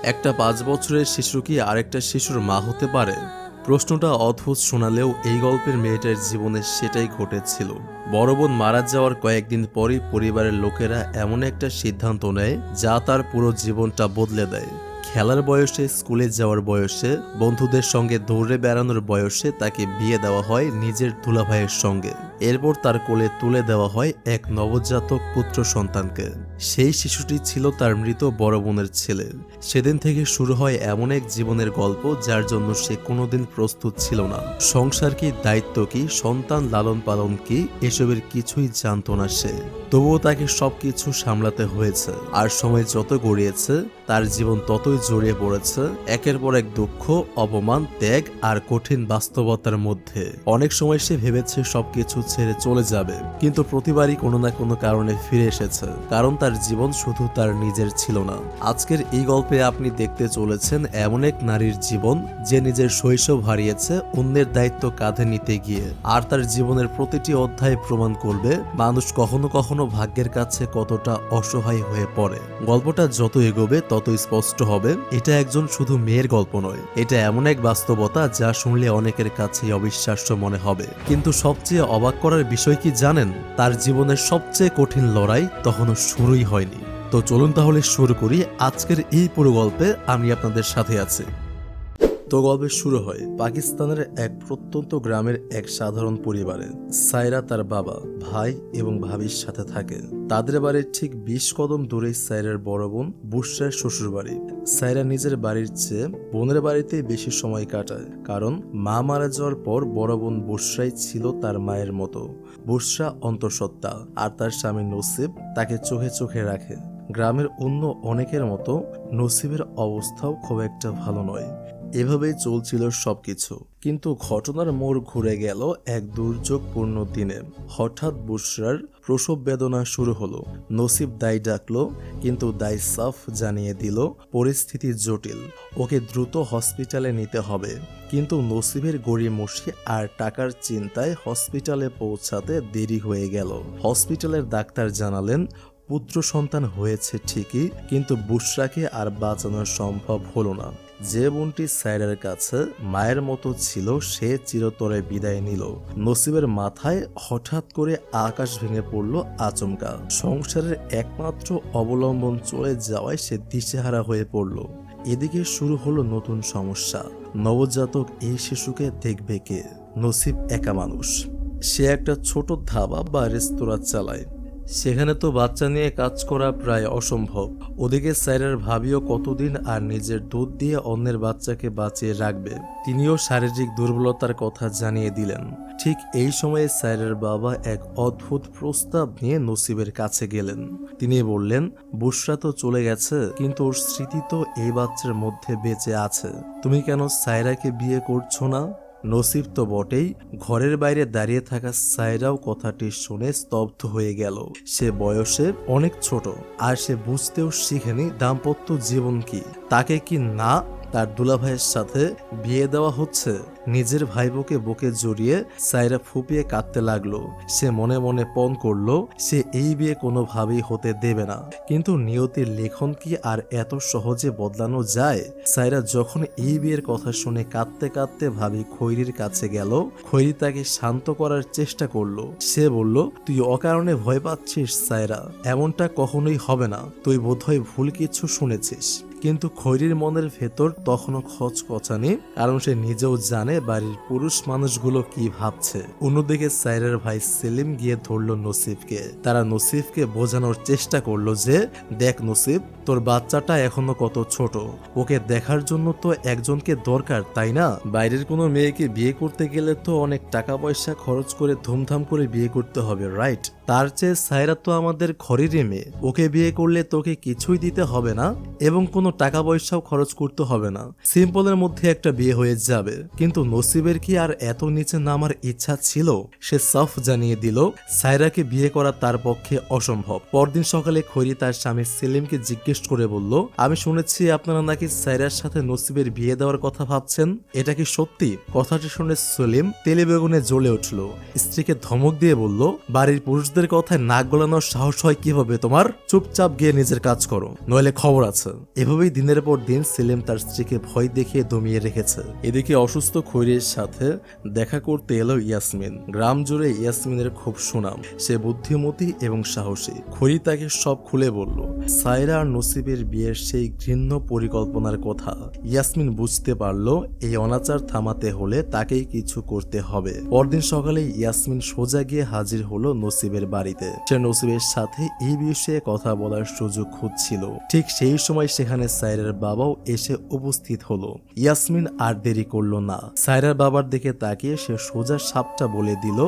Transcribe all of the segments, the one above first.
একটা 5 বছরের শিশু কি আরেকটা শিশুর মা হতে পারে? প্রশ্নটা অদ্ভুত শোনালেও এই গল্পের মেয়েটার জীবনে সেটাই ঘটেছিল। বড় বোন মারা যাওয়ার কয়েকদিন পরই পরিবারের লোকেরা এমন একটা সিদ্ধান্ত নেয় যা তার পুরো জীবনটা বদলে দেয়। খেলার বয়সে, স্কুলে যাওয়ার বয়সে, বন্ধুদের সঙ্গে দৌড়ে বেড়ানোর বয়সে তাকে বিয়ে দেওয়া হয় নিজের দুলাভাইয়ের সঙ্গে। এরপর তার কোলে তুলে দেওয়া হয় এক নবজাতক পুত্র সন্তানকে। সেই শিশুটি ছিল তার মৃত বড় বোনের ছেলে। সেদিন থেকে শুরু হয় এমন এক জীবনের গল্প যার জন্য সে কোনোদিন প্রস্তুত ছিল না। সংসার কি, দায়িত্ব কি, সন্তান লালন পালন কি, এসবের কিছুই জানতো না সে। তবুও তাকে সবকিছু সামলাতে হয়েছে। আর সময় যত গড়িয়েছে তার জীবন ততই জড়িয়ে পড়েছে একের পর এক দুঃখ, অপমান, ত্যাগ আর কঠিন বাস্তবতার মধ্যে। অনেক সময় সে ভেবেছে সবকিছু ছেড়ে চলে যাবে, কিন্তু প্রতিবারই কোনো না কোনো কারণে ফিরে এসেছে। কারণ তার জীবন শুধু তার নিজের ছিল না। আজকের এই গল্পে আপনি দেখতে চলেছেন এমন এক নারীর জীবন যে নিজের শৈশব হারিয়েছে অন্যের দায়িত্ব কাঁধে নিতে গিয়ে। আর তার জীবনের প্রতিটি অধ্যায় প্রমাণ করবে মানুষ কখনো কখনো ভাগ্যের কাছে কতটা অসহায় হয়ে পড়ে। গল্পটা যত এগোবে তত স্পষ্ট হবে এটা একজন শুধু মেয়ের গল্প নয়, এটা এমন এক বাস্তবতা যা শুনলে অনেকের কাছেই অবিশ্বাস্য মনে হবে। কিন্তু সবচেয়ে অবাক করার বিষয় কি জানেন? তার জীবনের সবচেয়ে কঠিন লড়াই তখনও শুরুই হয়নি। তো চলুন তাহলে শুরু করি আজকের এই পুরো গল্পে। আমি আপনাদের সাথে আছি। তো গল্পের শুরু হয় পাকিস্তানের এক প্রত্যন্ত গ্রামের এক সাধারণ পরিবারে। সায়রা তার বাবা, ভাই এবং ভাবির সাথে থাকে। তাদের বাড়ির ঠিক 20 কদম দূরেই সায়রার বড় বোন বুশরার শ্বশুর বাড়ি। সায়রা নিজের বাড়ির চেয়ে বোনের বাড়িতে বেশি সময় কাটায়, কারণ মা মারা যাওয়ার পর বড় বোন বুশরাই ছিল তার মায়ের মতো। বুশরা অন্তঃসত্ত্বা, আর তার স্বামী নসিব তাকে চোখে চোখে রাখে। গ্রামের অন্য অনেকের মতো নসিবের অবস্থাও খুব একটা ভালো নয়। এভাবেই চলছিল সবকিছু। কিন্তু ঘটনার মোড় ঘুরে গেল এক দুর্যোগপূর্ণ দিনে। হঠাৎ বুশরার প্রসব বেদনা শুরু হলো। নসিব দায় ডাকলো, কিন্তু দায় সাফ জানিয়ে দিল পরিস্থিতি জটিল, ওকে দ্রুত হসপিটালে নিতে হবে। কিন্তু নসিবের গড়িমসি আর টাকার চিন্তায় হসপিটালে পৌঁছাতে দেরি হয়ে গেল। হসপিটালের ডাক্তার জানালেন পুত্র সন্তান হয়েছে ঠিকই, কিন্তু বুশরাকে আর বাঁচানো সম্ভব হলো না। যে বোনটি সায়রার কাছে মায়ের মতো ছিল সে চিরতরে বিদায় নিল। নসিবের মাথায় হঠাৎ করে আকাশ ভেঙে পড়ল আচমকা। সংসারের একমাত্র অবলম্বন চলে যাওয়ায় সে দিশেহারা হয়ে পড়ল। এদিকে শুরু হলো নতুন সমস্যা। নবজাতক এই শিশুকে দেখবে কে? নসিব একা মানুষ। সে একটা ছোট ধাবা বা রেস্তোরাঁ চালায়। সেখানে তো বাচ্চা নিয়ে কাজ করা প্রায় অসম্ভব। ওদিকে সায়রার ভাবিও কতদিন আর নিজের দুধ দিয়ে অন্যের বাচ্চাকে বাঁচিয়ে রাখবে। তিনিও শারীরিক দুর্বলতার কথা জানিয়ে দিলেন। ঠিক এই সময়ে সায়রার বাবা এক অদ্ভুত প্রস্তাব নিয়ে নসিবের কাছে গেলেন। তিনি বললেন, বুশরা তো চলে গেছে, কিন্তু ওর স্মৃতি তো এই বাচ্চার মধ্যে বেঁচে আছে। তুমি কেন সায়রাকে বিয়ে করছো না? নসিব তো বটেই, ঘরের বাইরে দাঁড়িয়ে থাকা সায়রাও কথাটি শুনে স্তব্ধ হয়ে গেল। সে বয়সে অনেক ছোট, আর সে বুঝতেও শিখেনি দাম্পত্য জীবন কি। তাকে কি না তার দুলাভাইয়ের সাথে বিয়ে দেওয়া হচ্ছে? নিজের ভাইবোকে বুকে জড়িয়ে সায়রা ফুপিয়ে কাঁদতে লাগলো। সে মনে মনে পণ করলো সে এই বিয়ে কোনোভাবেই হতে দেবে না। কিন্তু নিয়তির লেখন কি আর এত সহজে বদলানো যায়? সায়রা যখন এই বিয়ের কথা শুনে কাঁদতে কাঁদতে ভাবি খৈরির কাছে গেল। খৈরি তাকে শান্ত করার চেষ্টা করলো। সে বলল, তুই অকারণে ভয় পাচ্ছিস সায়রা, এমনটা কখনোই হবে না। তুই বোধহয় ভুল কিছু শুনেছিস। কিন্তু খৈরির মনের ভেতর তখনও খচখচানি, কারণ সে নিজেও জানে বাড়ির পুরুষ মানুষগুলো কি ভাবছে। অন্যদিকে সায়রার ভাই সেলিম গিয়ে ধরল নসিবকে। তারা নসিবকে বোঝানোর চেষ্টা করলো যে, দেখ নসিব, তোর বাচ্চাটা এখনো কত ছোট, ওকে দেখার জন্য তো একজনকে দরকার, তাই না? বাইরের কোনো মেয়েকে বিয়ে করতে গেলে তো অনেক টাকা পয়সা খরচ করে ধুমধাম করে বিয়ে করতে হবে, রাইট? তার চেয়ে সায়রা তো আমাদের ঘরেরই মেয়ে। ওকে বিয়ে করলে তোকে কিছুই দিতে হবে না এবং কোনো টাকা পয়সাও খরচ করতে হবে না। সিম্পলের মধ্যে একটা বিয়ে হয়ে যাবে। কিন্তু নসিবের কি আর এত নিচে নামার ইচ্ছা ছিল? সে সাফ জানিয়ে দিল সায়রাকে বিয়ে করা তার পক্ষে অসম্ভব। পরদিন সকালে খৈরি তার স্বামী সেলিমকে জিজ্ঞেস করে বলল, আমি শুনেছি আপনারা নাকি সায়রার সাথে নসিবের বিয়ে দেওয়ার কথা ভাবছেন, এটা কি সত্যি? কথাটি শুনে সেলিম তেলে বেগুনে জ্বলে উঠল। স্ত্রীকে ধমক দিয়ে বলল, বাড়ির পুরুষদের লোকদের কথায় নাক গলানোর সাহস হয় কিভাবে তোমার? চুপচাপ গিয়ে নিজের কাজ করো, নইলে খবর আছে। এভাবেই দিনের পর দিন সেলিম তার স্ত্রীকে ভয় দেখিয়ে দমিয়ে রেখেছে। এদিকে অসুস্থ খৈরের সাথে দেখা করতে এলো ইয়াসমিন। গ্রাম জুড়ে ইয়াসমিনের খুব সুনাম, সে বুদ্ধিমতী এবং সাহসী। খৈরি তাকে সব খুলে বলল, সায়রা আর নসিবের বিয়ের সেই ঘৃণ্য পরিকল্পনার কথা। ইয়াসমিন বুঝতে পারল এই অনাচার থামাতে হলে তাকেই কিছু করতে হবে। পরদিন সকালে ইয়াসমিন সোজা গিয়ে হাজির হলো নসিবের বাড়িতে। সে নসিবের সাথে এই বিষয়ে কথা বলার সুযোগ খুঁজছিল। ঠিক সেই সময় সেখানে সায়রার বাবাও এসে উপস্থিত হলো। ইয়াসমিন আর দেরি করল না। সায়রার বাবার দিকে তাকিয়ে সে সোজা সাপটা বলে দিল,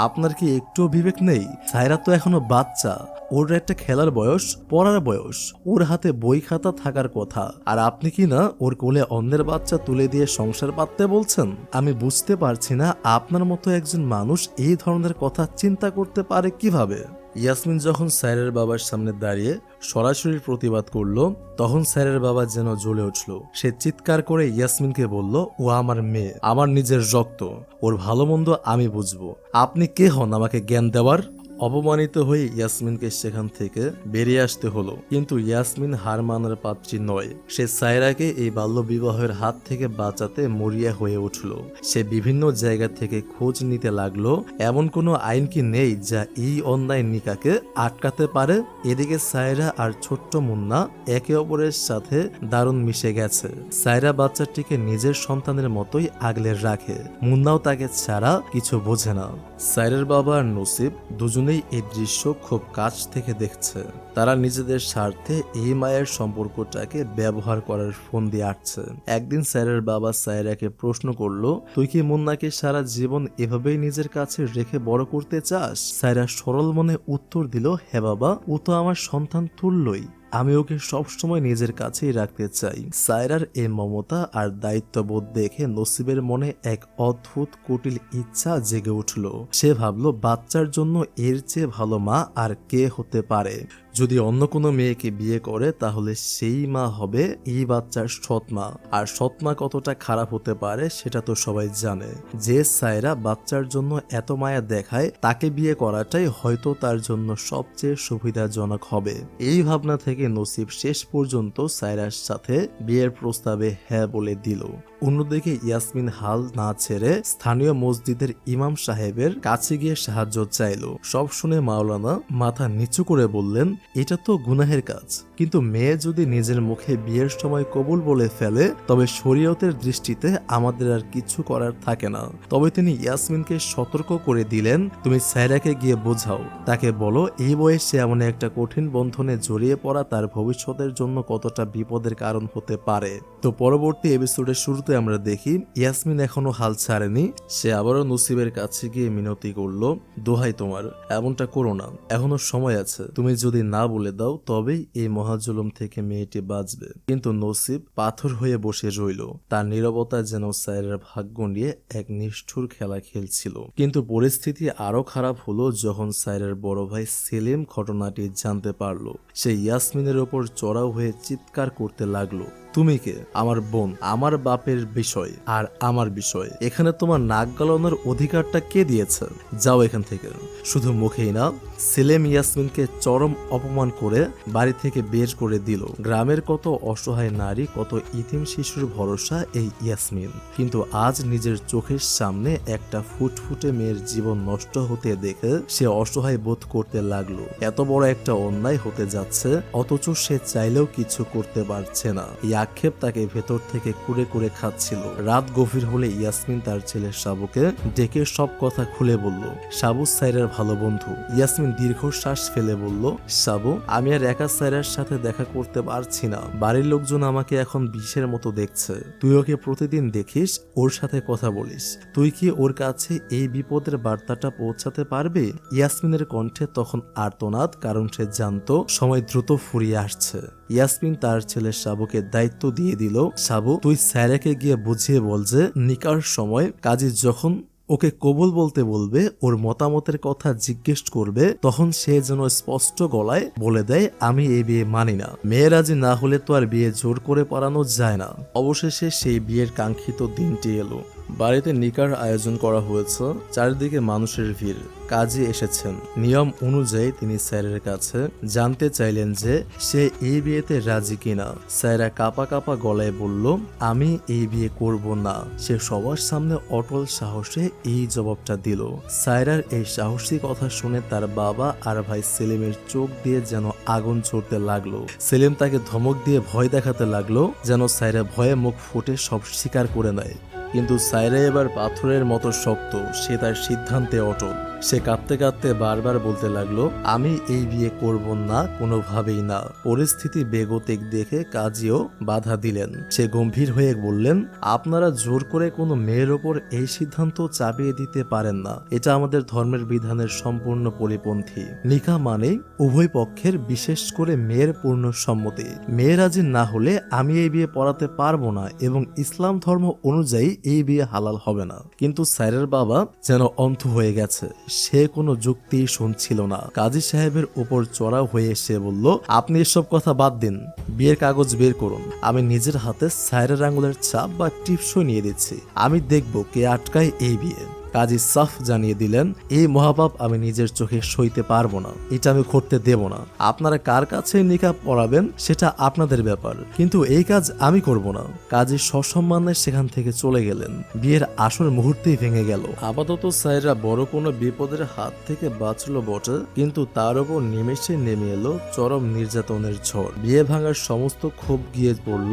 আপনার কি একটু বিবেক নেই? সায়রা তো এখনো বাচ্চা, ওর একটা খেলার বয়স, পড়ার বয়স, ওর হাতে বই খাতা থাকার কথা, আর আপনি কি না ওর কোলে অন্যের বাচ্চা তুলে দিয়ে সংসার পাততে বলছেন? আমি বুঝতে পারছি না আপনার মতো একজন মানুষ এই ধরনের কথা চিন্তা করতে পারে কিভাবে। ইয়াসমিন যখন স্যারের বাবার সামনে দাঁড়িয়ে সরাসরি প্রতিবাদ করলো, তখন স্যারের বাবা যেন জ্বলে উঠল। সে চিৎকার করে ইয়াসমিনকে বলল, ও আমার মেয়ে, আমার নিজের রক্ত, ওর ভালো মন্দ আমি বুঝবো। আপনি কে হন আমাকে জ্ঞান দেওয়ার? অপমানিত হয়ে ইয়াসমিনকে সেখান থেকে বেরিয়ে আসতে হলো। কিন্তু ইয়াসমিন হার মানার পাত্রী নয়। সে সায়রাকে এই বাল্য বিবাহের হাত থেকে বাঁচাতে মরিয়া হয়ে উঠল। সে বিভিন্ন জায়গা থেকে খোঁজ নিতে লাগলো, এমন কোনো আইন কি নেই যা এই অন্যায় নিকাকে আটকাতে পারে। এদিকে সায়রা আর ছোট্ট মুন্না একে অপরের সাথে দারুণ মিশে গেছে। সায়রা বাচ্চাটিকে নিজের সন্তানের মতোই আগলে রাখে। মুন্নাও তাকে ছাড়া কিছু বোঝে না। সায়রার বাবা আর নসিব দুজনেই এই দৃশ্য খুব কাছ থেকে দেখছে। তারা নিজেদের স্বার্থে এই মায়ের সম্পর্কটাকে ব্যবহার করার ফন্দি আঁটছে। একদিন সায়রার বাবা সায়রাকে প্রশ্ন করলো, তুই কি মুন্নাকে সারা জীবন এভাবেই নিজের কাছে রেখে বড় করতে চাস? সায়রা সরল মনে উত্তর দিল, হ্যাঁ বাবা, ও তো আমার সন্তান তুল্যই, আমি ওকে সবসময় নিজের কাছেই রাখতে চাই। সায়রার এই মমতা আর দায়িত্ববোধ দেখে নসিবের মনে এক অদ্ভুত কুটিল ইচ্ছা জেগে উঠল। সে ভাবলো, বাচ্চার জন্য এর চেয়ে ভালো মা আর কে হতে পারে? যদি অন্য কোনো মেয়েকে বিয়ে করে তাহলে সেই মা হবে এই বাচ্চার সৎ মা। আর সৎ মা কতটা খারাপ হতে পারে সেটা তো সবাই জানে। যে সায়রা বাচ্চার জন্য এত মায়া দেখায়, তাকে বিয়ে করাটাই হয়তো তার জন্য সবচেয়ে সুবিধাজনক হবে। এই ভাবনা থেকে নসিব শেষ পর্যন্ত সায়রার সাথে বিয়ের প্রস্তাবে হ্যাঁ বলে দিল। অন্যদিকে ইয়াসমিন হাল না ছেড়ে স্থানীয় মসজিদের ইমাম সাহেবের কাছে গিয়ে সাহায্য চাইল। সব শুনে মাওলানা মাথা নিচু করে বললেন, এটা তো গুনাহের কাজ, কিন্তু মেয়ে যদি নিজের মুখে বিয়ের সময় কবুল বলে ফেলে তবে শরীয়তের দৃষ্টিতে আমাদের আর কিছু করার থাকে না। তবে তিনি ইয়াসমিনকে সতর্ক করে দিলেন, তুমি সায়রাকে গিয়ে বোঝাও, তাকে বলো এই বয়সে এমন একটা কঠিন বন্ধনে জড়িয়ে পড়া তার ভবিষ্যতের জন্য কতটা বিপদের কারণ হতে পারে। তো পরবর্তী এপিসোডের শুরুতে আমরা দেখি ইয়াসমিন এখনো হাল ছাড়েনি। সে আবারও নসিবের কাছে গিয়ে মিনতি করলো, দোহাই তোমার, এমনটা করো না, এখনো সময় আছে, তুমি যদি না বলে দাও তবেই এই মহাজুলুম থেকে মেয়েটি বাঁচবে। কিন্তু নসিব পাথর হয়ে বসে রইল। তার নীরবতা যেন সায়রার ভাগ্য নিয়ে এক নিষ্ঠুর খেলা খেলছিল। কিন্তু পরিস্থিতি আরো খারাপ হলো যখন সায়রার বড় ভাই সেলিম ঘটনাটি জানতে পারলো। সে ইয়াসমিনের ওপর চড়াও হয়ে চিৎকার করতে লাগলো, তুমি কে? আমার বোন, আমার বাপের বিষয় আর আমার বিষয়, এখানে তোমার নাক গালানোর অধিকারটা কে দিয়েছে? যাও এখান থেকে। শুধু মুখেই না, সেলিম ইয়াসমিনকে চরম অপমান করে বাড়ি থেকে বের করে দিল। গ্রামের কত অসহায় নারী, কত ইতিম শিশুর ভরসা এই ইয়াসমিন। কিন্তু আজ নিজের চোখের সামনে একটা ফুটফুটে মেয়ের জীবন নষ্ট হতে দেখে সে অসহায় বোধ করতে লাগলো। এত বড় একটা অন্যায় হতে যাচ্ছে, অথচ সে চাইলেও কিছু করতে পারছে না। আক্ষেপ তাকে ভেতর থেকে কুড়ে কুড়ে খাচ্ছিল। রাত গভীর হলে ইয়াসমিন তার ছেলে সাবুকে ডেকে সব কথা খুলে বলল। সাবু সায়রার ভালো বন্ধু। ইয়াসমিন দীর্ঘশ্বাস ফেলে বলল, সাবু, আমি আর একা সায়রার সাথে দেখা করতে পারছি না। বাড়ির লোকজন আমাকে এখন বিষের মতো দেখছে। তুই ওকে প্রতিদিন দেখিস, ওর সাথে কথা বলিস, তুই কি ওর কাছে এই বিপদের বার্তাটা পৌঁছাতে পারবে? ইয়াসমিনের কণ্ঠে তখন আর্তনাদ, কারণ সে জানতো সময় দ্রুত ফুরিয়ে আসছে। ইয়াসমিন তার ছেলে সাবুকে দায়িত্ব দিয়ে দিল, সাবু, তুই স্যারেকে গিয়ে বুঝিয়ে বল যে নিকার সময় কাজী যখন ওকে কবুল বলতে বলবে, ওর মতামতের কথা জিজ্ঞেস করবে, তখন সে যেন স্পষ্ট গলায় বলে দেয়, আমি এই বিয়ে মানি না। মেয়ে রাজি না হলে তো আর বিয়ে জোর করে পড়ানো যায় না। অবশেষে সেই বিয়ের কাঙ্ক্ষিত দিনটি এলো। বাড়িতে নিকার আয়োজন করা হয়েছে, চারিদিকে মানুষের ভিড়। কাজী এসেছেন। নিয়ম অনুযায়ী তিনি স্যারের কাছে জানতে চাইলেন যে সে এই বিয়েতে রাজি কিনা। স্যারা কাপা কাপা গলায় বলল, আমি এই বিয়ে করব না। সে সবার সামনে অটল সাহসে এই জবাবটা দিল। সায়রার এই সাহসী কথা শুনে তার বাবা আর ভাই সেলিমের চোখ দিয়ে যেন আগুন ঝরতে লাগলো। সেলিম তাকে ধমক দিয়ে ভয় দেখাতে লাগলো, যেন সায়রা ভয়ে মুখ ফুটে সব স্বীকার করে নেয়। কিন্তু সায়রা এবার পাথরের মতো শক্ত, সে তার সিদ্ধান্তে অটল। সে কাঁদতে কাঁদতে বারবার বলতে লাগলো, আমি এই বিয়ে করব না, কোনোভাবেই না। পরিস্থিতি বেগতিক দেখে কাজীও বাধা দিলেন। সে গম্ভীর হয়ে বললেন, আপনারা জোর করে কোনো মেয়ের ওপর এই সিদ্ধান্ত চাপিয়ে দিতে পারেন না। এটা আমাদের ধর্মের বিধানের সম্পূর্ণ পরিপন্থী। নিকাহ মানে উভয় পক্ষের, বিশেষ করে মেয়ের পূর্ণ সম্মতি। মেয়ে রাজি না হলে আমি এই বিয়ে পড়াতে পারবো না এবং ইসলাম ধর্ম অনুযায়ী এই বিয়ে হালাল হবে না। কিন্তু স্যারের বাবা যেন অন্ধ হয়ে গেছে। সে কোনো যুক্তি শুনছিল না। কাজী সাহেবের উপর চড়াও হয়ে এসে বলল, আপনি এসব কথা বাদ দিন, বিয়ের কাগজ বের করুন। আমি নিজের হাতে স্যারের আঙুলের ছাপ বা টিপসই নিয়ে দিচ্ছি। আমি দেখব কে আটকায় এই বিয়ে। কাজী সাফ জানিয়ে দিলেন, এই মহাপাপ আমি নিজের চোখে সইতে পারবো না, এটা আমি করতে দেব না। আপনারা কার কাছে নিকাহ পড়াবেন সেটা আপনাদের ব্যাপার, কিন্তু এই কাজ আমি করব না। কাজী সসম্মানে সেখান থেকে চলে গেলেন। বিয়ের আসর মুহূর্তেই ভেঙে গেল। আপাতত সাইরা বড় কোনো বিপদের হাত থেকে বাঁচলো বটে, কিন্তু তার উপর নিমেষে নেমে এলো চরম নির্যাতনের ঝড়। বিয়ে ভাঙার সমস্ত ক্ষোভ গিয়ে পড়ল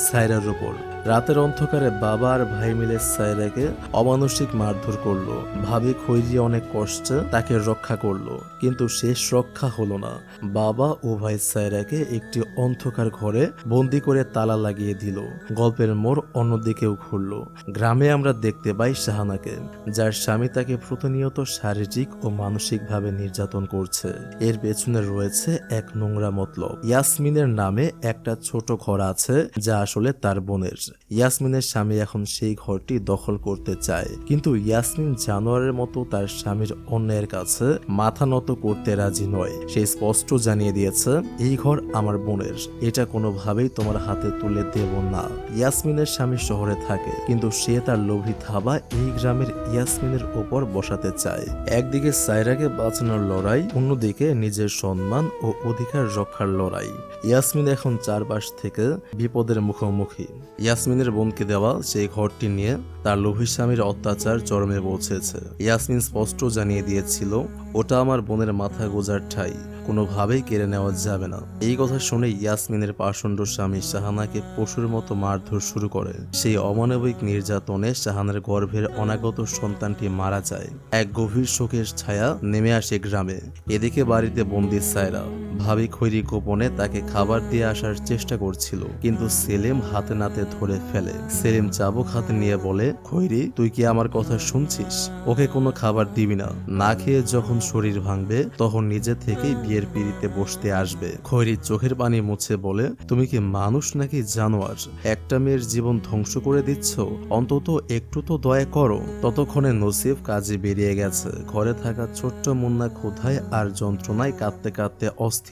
সাইরার উপর। রাতের অন্ধকারে বাবা আর ভাই মিলে সায়রাকে অমানসিক মারধর করলো। ভাবি খৈরি অনেক কষ্টে তাকে রক্ষা করলো, কিন্তু শেষ রক্ষা হলো না। বাবা ও ভাই সায়রাকে একটি অন্ধকার ঘরে বন্দি করে তালা লাগিয়ে দিল। গল্পের মোড় অন্যদিকেও ঘুরলো। গ্রামে আমরা দেখতে পাই শাহানাকে, যার স্বামী তাকে প্রতিনিয়ত শারীরিক ও মানসিকভাবে নির্যাতন করছে। এর পেছনে রয়েছে এক নোংরা মতলব। ইয়াসমিনের নামে একটা ছোট ঘর আছে, যা আসলে তার বোনের। ইয়াসমিনের স্বামী এখন সেই ঘরটি দখল করতে চায়, কিন্তু ইয়াসমিন জানোয়ারের মতো তার স্বামীর অন্যায়ের কাছে মাথা নত করতে রাজি নয়। সে স্পষ্ট জানিয়ে দিয়েছে, এই ঘর আমার বোনের, এটা কোনোভাবেই তোমার হাতে তুলে দেব না। ইয়াসমিনের স্বামী শহরে থাকে, কিন্তু সে তার লোভী থাবা এই গ্রামের ইয়াসমিনের ওপর বসাতে চায়। একদিকে সায়রাকে বাঁচানোর লড়াই, অন্যদিকে নিজের সম্মান ও অধিকার রক্ষার লড়াই। ইয়াসমিন এখন চারপাশ থেকে বিপদের মুখোমুখি। ইয়াসমিনের বোনকে দেওয়া সেই ঘরটি নিয়ে তার লোভী স্বামীর অত্যাচার চরমে পৌঁছেছে। ইয়াসমিন স্পষ্ট জানিয়ে দিয়েছিল, ওটা আমার বোনের মাথা গোজার ঠাই, কোনোভাবেই কেড়ে নেওয়া যাবে না। এই কথা শুনে ইয়াসমিনের পাষণ্ড স্বামী শাহানাকে পশুর মতো মারধর শুরু করে। সেই অমানবিক নির্যাতনে শাহানার গর্ভের অনাগত সন্তানটি মারা যায়। এক গভীর শোকের ছায়া নেমে আসে গ্রামে। এদিকে বাড়িতে বন্দি সায়রা। ভাবি খৈরি গোপনে তাকে খাবার দিয়ে আসার চেষ্টা করছিল, কিন্তু সেলিম হাতে নাতে ধরে ফেলে। সেলিম চাবুক হাতে নিয়ে বলে, খৈরি, তুই কি আমার কথা শুনছিস? ওকে কোনো খাবার দিবি না। না খেয়ে যখন শরীর ভাঙবে তখন নিজে থেকেই বিয়ের পিড়িতে বসতে আসবে। খৈরি চোখের পানি মুছে বলে, তুমি কি মানুষ নাকি জানোয়ার? একটা মেয়ের জীবন ধ্বংস করে দিচ্ছ, অন্তত একটু তো দয়া করো। ততক্ষণে নসিব কাজে বেরিয়ে গেছে। ঘরে থাকা ছোট্ট মুন্না ক্ষুধায় আর যন্ত্রণায় কাঁদতে কাঁদতে অস্থির।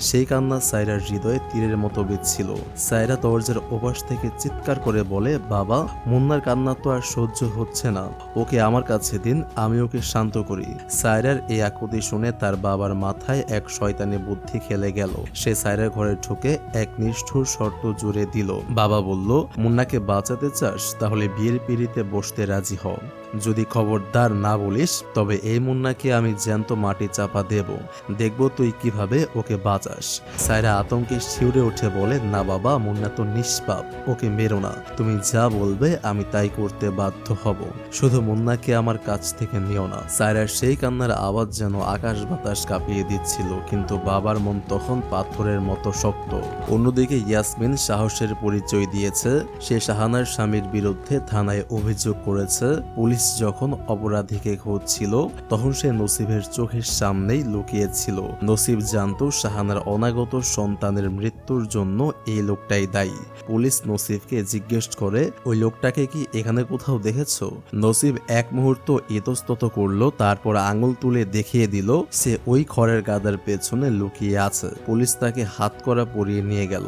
সেই কান্না সায়রার হৃদয়ে তীরের মতো বিচ্ছিল। সায়রা দরজার ওপাশ থেকে চিৎকার করে বলে, বাবা, মুন্নার কান্না তো আর সহ্য হচ্ছে না, ওকে আমার কাছে দিন, আমি ওকে শান্ত করি। সায়রার এই আকুতি শুনে তার বাবার মাথায় এক শয়তানি বুদ্ধি খেলে গেল। সে সায়রার ঘরে ঢুকে এক নিষ্ঠুর শর্ত জুড়ে দিল। বাবা বলল, মুন্নাকে বাঁচাতে চাস তাহলে বিয়ের পিড়িতে বসতে রাজি হও। যদি খবরদার না বলিস তবে এই মুন্নাকে আমি জ্যান্ত মাটি চাপা দেব, দেখব তুই কিভাবে ওকে বাঁচাস। সায়রা আতঙ্কে শিউরে উঠে বলে, না বাবা, মুন্না তো নিষ্পাপ, ওকে মেরো না। তুমি যা বলবে আমি তাই করতে বাধ্য হব, শুধু মুন্নাকে আমার কাছ থেকে নিও না। সায়রার সেই কান্নার আওয়াজ যেন আকাশ বাতাস কাঁপিয়ে দিচ্ছিল, কিন্তু বাবার মন তখন পাথরের মতো শক্ত। অন্যদিকে ইয়াসমিন সাহসের পরিচয় দিয়েছে। সে শাহানার স্বামীর বিরুদ্ধে থানায় অভিযোগ করেছে। পুলিশ পুলিশ যখন অপরাধীকে খুঁজছিল তখন সে নসিবের চোখের সামনেই লুকিয়েছিল। নসিব জানতো শাহানার অনাগত সন্তানের মৃত্যুর জন্য এই লোকটাই দায়ী। পুলিশ নসিবকে জিজ্ঞেস করে, ওই লোকটাকে কি এখানে কোথাও দেখেছো? নসিব এক মুহূর্ত ইতস্তত করলো, তারপর আঙুল তুলে দেখিয়ে দিল সে ওই খড়ের গাদার পেছনে লুকিয়ে আছে। পুলিশ তাকে হাতকড়া পরিয়ে নিয়ে গেল।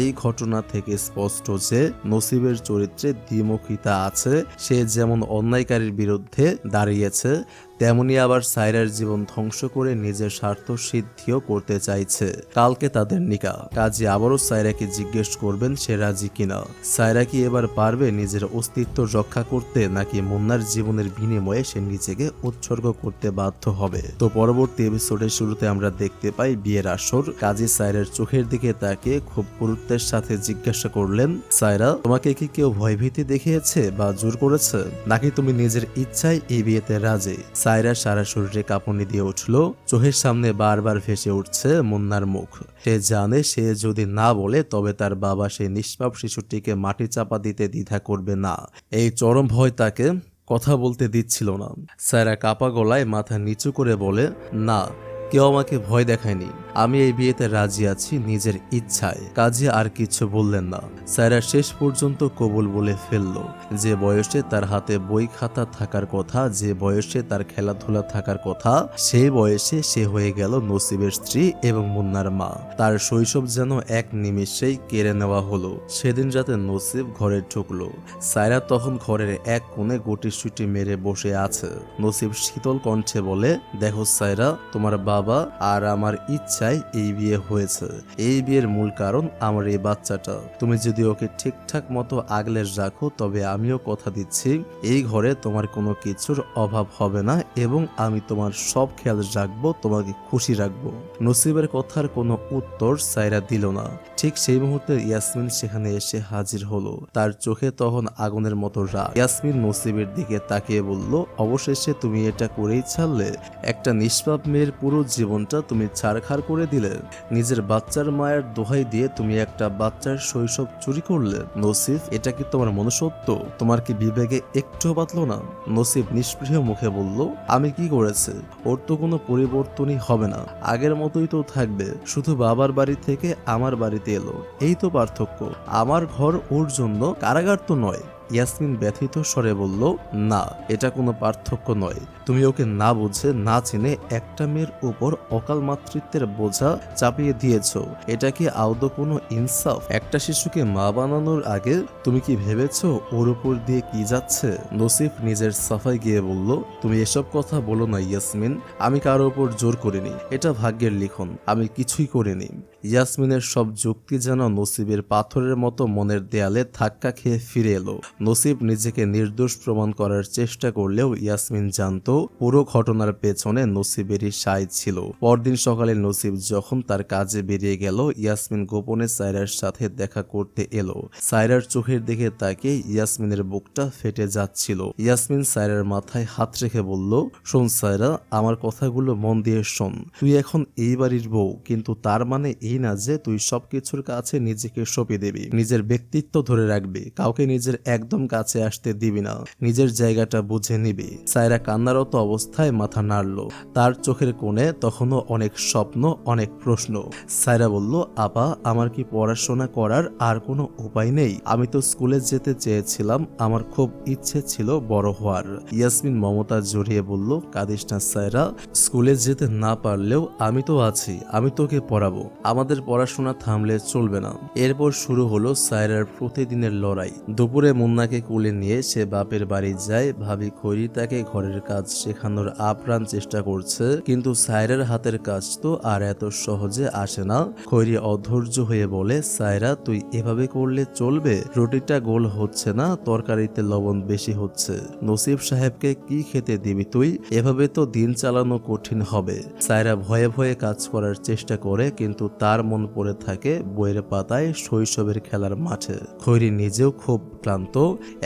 এই ঘটনা থেকে স্পষ্ট যে নসিবের চরিত্রে দ্বিমুখিতা আছে। সে যেমন অন্যায়কারীর বিরুদ্ধে দাঁড়িয়েছে, তেমনি আবার সায়রার জীবন ধ্বংস করে নিজের স্বার্থ সিদ্ধিও করতে চাইছে। কালকে তাদের নিকাহ, কাজী আবারও সায়রাকে জিজ্ঞেস করবেন সে রাজি কিনা। সায়রা কি এবার পারবে নিজের অস্তিত্ব রক্ষা করতে, নাকি মুন্নার জীবনের বিনিময়ে সে নিজেকে উৎসর্গ করতে বাধ্য হবে? তো পরবর্তী এপিসোডের শুরুতে আমরা দেখতে পাই বিয়ের আসর। কাজী সায়রার চোখের দিকে তাকিয়ে খুব গুরুত্বের সাথে জিজ্ঞাসা করলেন, সায়রা, তোমাকে কি কেউ ভয়ভীতি দেখিয়েছে বা জোর করেছে, নাকি তুমি নিজের ইচ্ছায় এই বিয়েতে রাজি? সায়রা সারা শরীরে কাঁপুনি দিয়ে উঠল। চোখের সামনে বারবার ভেসে উঠছে মুন্নার মুখ। সে জানে সে যদি না বলে তবে তার বাবা সেই নিষ্পাপ শিশুটিকে মাটি চাপা দিতে দ্বিধা করবে না। এই চরম ভয় তাকে কথা বলতে দিচ্ছিল না। সায়রা কাপা গলায় মাথা নিচু করে বলে, না, কেউ আমাকে ভয় দেখায়নি। আমি এই বিয়েতে রাজি আছি নিজের ইচ্ছায়। কাজী আর কিছু বললেন না। সায়রা শেষ পর্যন্ত কবুল বলে ফেলল। যে বয়সে তার হাতে বই খাতা থাকার কথা, যে বয়সে তার খেলাধুলা থাকার কথা, সেই বয়সে সে হয়ে গেল নসিবের স্ত্রী এবং মুন্নার মা। তার শৈশব যেন এক নিমিষেই কেড়ে নেওয়া হলো। সেদিন রাতে নসিব ঘরে ঢুকলো। সায়রা তখন ঘরের এক কোণে গুটিসুটি মেরে বসে আছে। নসিব শীতল কণ্ঠে বলে, দেখো সায়রা, তোমার বাবা আর আমার ইচ্ছায় এই বিয়ে হয়েছে। এই বিয়ের মূল কারণ আমার এই বাচ্চাটা। তুমি যদি ওকে ঠিকঠাক মতো আগলে রাখো তবে আমিও কথা দিচ্ছি এই ঘরে তোমার কোনো কিছুর অভাব হবে না এবং আমি তোমার সব খেয়াল রাখবো, তোমাকে খুশি রাখবো। নসিবের কথার কোনো উত্তর সায়রা দিল না। ঠিক সেই মুহূর্তে ইয়াসমিন সেখানে এসে হাজির হলো। তার চোখে তখন আগুনের মতো রাগ। ইয়াসমিন নসিবের দিকে তাকিয়ে বলল, অবশেষে তুমি এটা করেই ছাড়লে? একটা নিষ্পাপ মেয়ের পুরো জীবনটা তুমি ছাড়খাড় করে দিলে। নিজের বাচ্চার মায়ের দোহাই দিয়ে তুমি একটা বাচ্চার শৈশব চুরি করলে। নসিব, এটা কি তোমার মনুষ্যত্ব? তোমার কি বিবেকে একটুও বাতলো না? নসিব নিষ্পৃহ মুখে বলল, আমি কি করেছে? ওর তো কোনো পরিবর্তনই হবে না, আগের মতোই তো থাকবে। শুধু বাবার বাড়ি থেকে আমার বাড়িতে এলো, এই তো পার্থক্য। আমার ঘর ওর জন্য কারাগার তো নয়। ইয়াসমিন ব্যথিত স্বরে বলল, না, এটা কোনো পার্থক্য নয়। তুমি ওকে না বুঝে না চিনে একটা মেয়ের উপর অকাল মাতৃত্বের বোঝা চাপিয়ে দিয়েছ। এটা কি আদৌ কোনো ইনসাফ? একটা শিশুকে মা বানানোর আগে তুমি কি ভেবেছো ওর উপর দিয়ে কি যাচ্ছে? নসিফ নিজের সাফাই গিয়ে বলল, তুমি এসব কথা বলো না ইয়াসমিন। আমি কারো উপর জোর করিনি, এটা ভাগ্যের লিখন। আমি কিছুই করিনি। ইয়াসমিনের সব যুক্তি যেন নসিবের পাথরের মতো মনের দেয়ালে ধাক্কা খেয়ে ফিরে এলো। নসিব নিজেকে নির্দোষ প্রমাণ করার চেষ্টা করলেও ইয়াসমিন জানতো পুরো ঘটনার পেছনে নসিবেরই সায় ছিল। পরদিন সকালে নসিব যখন তার কাজে বেরিয়ে গেল, ইয়াসমিন গোপনে সায়রার সাথে দেখা করতে এলো। সায়রার চোখের দিকে তাকিয়ে ইয়াসমিনের বুকটা ফেটে যাচ্ছিল। ইয়াসমিন সায়রার মাথায় হাত রেখে বলল, শোন সায়রা, আমার কথাগুলো মন দিয়ে শোন। তুই এখন এই বাড়ির বউ, কিন্তু তার মানে এই না যে তুই সবকিছুর কাছে নিজেকে সঁপে দিবি। নিজের ব্যক্তিত্ব ধরে রাখবি, কাউকে নিজের একদম কাছে আসতে দিবি না, নিজের জায়গাটা বুঝে নিবি। সায়রা কান্নারত অবস্থায় মাথা নাড়ল। তার চোখের কোণে তখনও অনেক স্বপ্ন, অনেক প্রশ্ন। সায়রা বলল, আপা, আমার কি পড়াশোনা করার আর কোনো উপায় নেই? আমি তো স্কুলে যেতে চেয়েছিলাম, আমার খুব ইচ্ছে ছিল বড় হওয়ার। ইয়াসমিন মমতা জড়িয়ে বলল, কাঁদিস না সায়রা, স্কুলে যেতে না পারলেও আমি তো আছি, আমি তোকে পড়াবো। আমাদের পড়াশোনা থামলে চলবে না। এরপর শুরু হলো সায়রার প্রতিদিনের লড়াই। দুপুরে মুন্নাকে কোলে নিয়ে সে বাপের বাড়ি যায়। ভাবি খৈরি তাকে ঘরের কাজ শেখানোর আপ্রাণ চেষ্টা করছে, কিন্তু সায়রার হাতের কাজ তো আর এত সহজে আসে না। খৈরি অধৈর্য হয়ে বলে, সায়রা, তুই এভাবে করলে চলবে? রুটিটা গোল হচ্ছে না, তরকারিতে লবণ বেশি হচ্ছে। নসিব সাহেবকে কি খেতে দিবি তুই? এভাবে তো দিন চালানো কঠিন হবে। সায়রা ভয়ে ভয়ে কাজ করার চেষ্টা করে, কিন্তু তার তার মন পড়ে থাকে বইয়ের পাতায় শৈশবের খেলার মাঠে। খৈরি নিজেও খুব ক্লান্ত।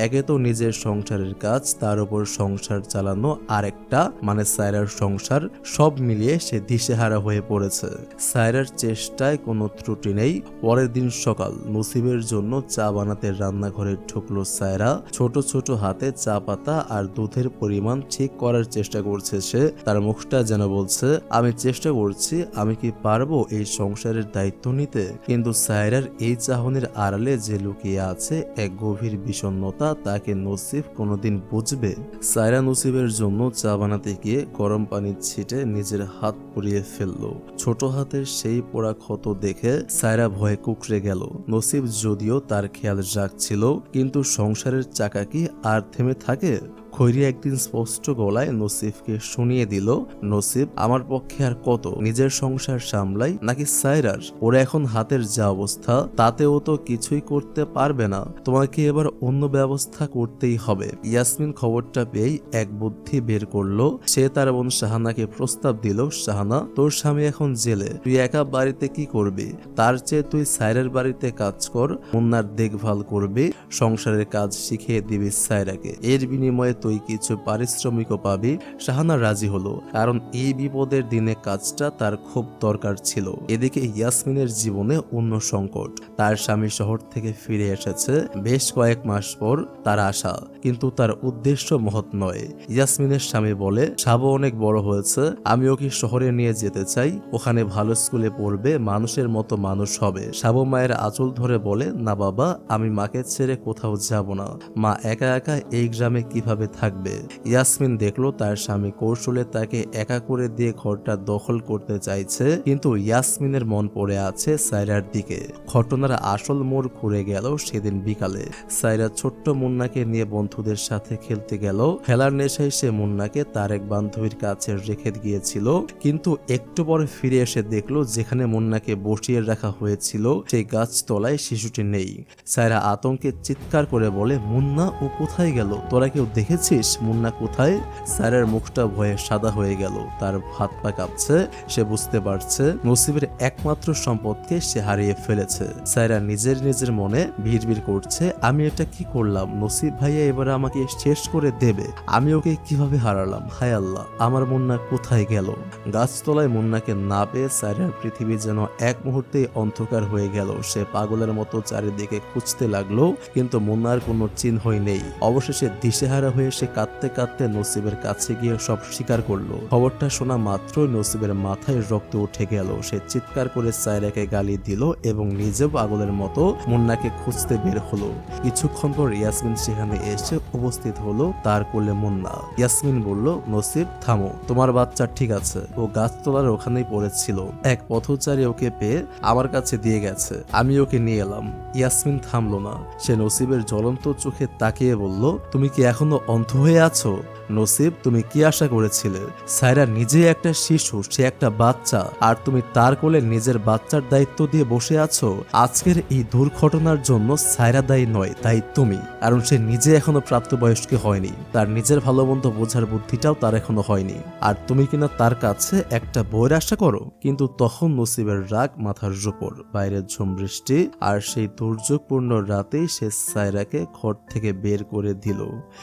একে তো নিজের সংসারের কাজ, তার উপর সংসার চালানো আরেকটা, মানে সায়রার সংসার, সব মিলিয়ে সে দিশেহারা হয়ে পড়েছে। সায়রার চেষ্টায় কোনো ত্রুটি নেই। পরের দিন সকাল, নসিবের জন্য চা বানাতে রান্নাঘরে ঢুকলো সায়রা। ছোট ছোট হাতে চা পাতা আর দুধের পরিমাণ ঠিক করার চেষ্টা করছে সে। তার মুখটা যেন বলছে, আমি চেষ্টা করছি, আমি কি পারবো এই সংসারের দায়িত্ব নিতে? কিন্তু সায়রার এই চাহনির আড়ালে যে লুকিয়ে আছে এক গভীর বিষণ্ণতা, তাকে নসিব কোনোদিন বুঝবে? সায়রা নসিবের জন্য চা বানাতে গিয়ে গরম পানির ছিটে নিজের হাত পুড়িয়ে ফেললো। ছোট হাতের সেই পোড়া ক্ষত দেখে সায়রা ভয়ে কুঁকড়ে গেল। নসিব যদিও তার খেয়াল রাখছিল, কিন্তু সংসারের চাকা কি আর থেমে থাকে? খৈরি একদিন স্পষ্ট গলায় নসিবকে শুনিয়ে দিল, নসিব, আমার পক্ষে আর কত নিজের সংসার সামলাই, নাকি সায়রার? ওরা এখন হাতের যা অবস্থা, তাতেও তো কিছুই করতে পারবে না। তোমাকে এবার অন্য ব্যবস্থা করতেই হবে। ইয়াসমিন খবরটা পেয়েই এক বুদ্ধি বের করলো। সে তার বোন শাহানাকে প্রস্তাব দিল, শাহানা, তোর স্বামী এখন জেলে, তুই একা বাড়িতে কি করবি? তার চেয়ে তুই সায়রার বাড়িতে কাজ কর, মুন্নার দেখভাল করবি, সংসারের কাজ শিখিয়ে দিবি সায়রাকে। এর বিনিময়ে তুই কিছু পারিশ্রমিকও পাবি। শাহানা রাজি হলো, কারণ এই বিপদের দিনে কাজটা তার খুব দরকার ছিল। এদিকে ইয়াসমিনের জীবনে অন্য সংকট। তার স্বামী শহর থেকে ফিরে এসেছে বেশ কয়েক মাস পর তার আসা, কিন্তু তার উদ্দেশ্য মহৎ নয়। ইয়াসমিনের স্বামী বলে, সাবু অনেক বড় হয়েছে, আমি ওকে শহরে নিয়ে যেতে চাই, ওখানে ভালো স্কুলে পড়বে, মানুষের মতো মানুষ হবে। সাবু মায়ের আঁচল ধরে বলে, না বাবা, আমি মাকে ছেড়ে কোথাও যাব না, মা একা একা এই গ্রামে কিভাবে থাকবে? ইয়াসমিন দেখলো তার স্বামী কৌশলে তাকে একা করে দিয়ে ঘরটা দখল করতে চাইছে, কিন্তু ইয়াসমিনের মন পড়ে আছে সায়রার দিকে। ঘটনার আসল মোড় ঘুরে গেল সেদিন বিকালে। সায়রা ছোট্ট মুন্নাকে নিয়ে বন্ধুদের সাথে খেলতে গেল। খেলার নেশায় সে মুন্নাকে তার এক বান্ধবীর কাছে রেখে গিয়েছিল, কিন্তু একটু পরে ফিরে এসে দেখলো যেখানে মুন্নাকে বসিয়ে রাখা হয়েছিল সেই গাছতলায় শিশুটি নেই। সায়রা আতঙ্কে চিৎকার করে বলে, মুন্না, ও কোথায় গেল? তোরা কেউ দেখেছিস মুন্না কোথায়? সায়রার মুখটা ভয়ে সাদা হয়ে গেল, তার হাত পা কাঁপছে। সে বুঝতে পারছে নসিবের একমাত্র সম্পদকে সে হারিয়ে ফেলেছে। সায়রা নিজের মনে ভিড় করছে, আমি এটা কি করলাম? নসিব ভাইয়া এবার আমাকে শেষ করে দেবে। আমি ওকে কিভাবে হারালাম? হায় আল্লাহ, আমার মুন্না কোথায় গেল? গাছতলায় মুন্নাকে না পেয়ে সায়রার পৃথিবী যেন এক মুহূর্তেই অন্ধকার হয়ে গেল। সে পাগলের মতো চারিদিকে খুঁজতে লাগলো, কিন্তু মুন্নার কোনো চিহ্নই নেই। অবশেষে দিশেহারা হয়ে সে কাঁদতে কাঁদতে নসিবের কাছে গিয়ে সব স্বীকার করলো। খবরটা শোনা মাত্রই নসিবের মাথায় রক্ত উঠে গেল। সে চিৎকার করে সায়রাকে গালি দিল এবং নিজেও পাগলের মতো মুন্নাকে খুঁজতে বের হলো। কিছুক্ষণ পর ইয়াসমিন সেখানে এসে উপস্থিত হলো, তার কোলে মুন্না। ইয়াসমিন বলল, নসিব, থামো, তোমার বাচ্চা ঠিক আছে, ও গাছতলার ওখানেই পড়েছিল, এক পথচারী ওকে পেয়ে আমার কাছে দিয়ে গেছে, আমি ওকে নিয়ে এলাম। ইয়াসমিন থামলো না। সে নসিবের জ্বলন্ত চোখে তাকিয়ে বলল, তুমি কি এখনো অন্ধ হয়ে আছো? নসিব, তুমি কি আশা করেছিলে? সায়রা নিজে একটা শিশু, সে একটা বাচ্চা, আর তুমি তার কোলে নিজের বাচ্চার দায়িত্ব দিয়ে বসে আছো। আজকের এই দুর্ঘটনার জন্য সায়রা দায়ী নয়, দায়ী তুমি, কারণ সে নিজে এখনো প্রাপ্তবয়স্ক হয়নি। তার নিজের ভালো মন্দ বোঝার বুদ্ধিটাও তার এখনো হয়নি, আর তুমি কিনা তার কাছে একটা বইয়ের আশা করো। কিন্তু তখন নসিবের রাগ মাথার উপর, বাইরে ঝুম বৃষ্টি, আর সেই দুর্যোগপূর্ণ রাতেই সে সায়রাকে ঘর থেকে বের করে দিল।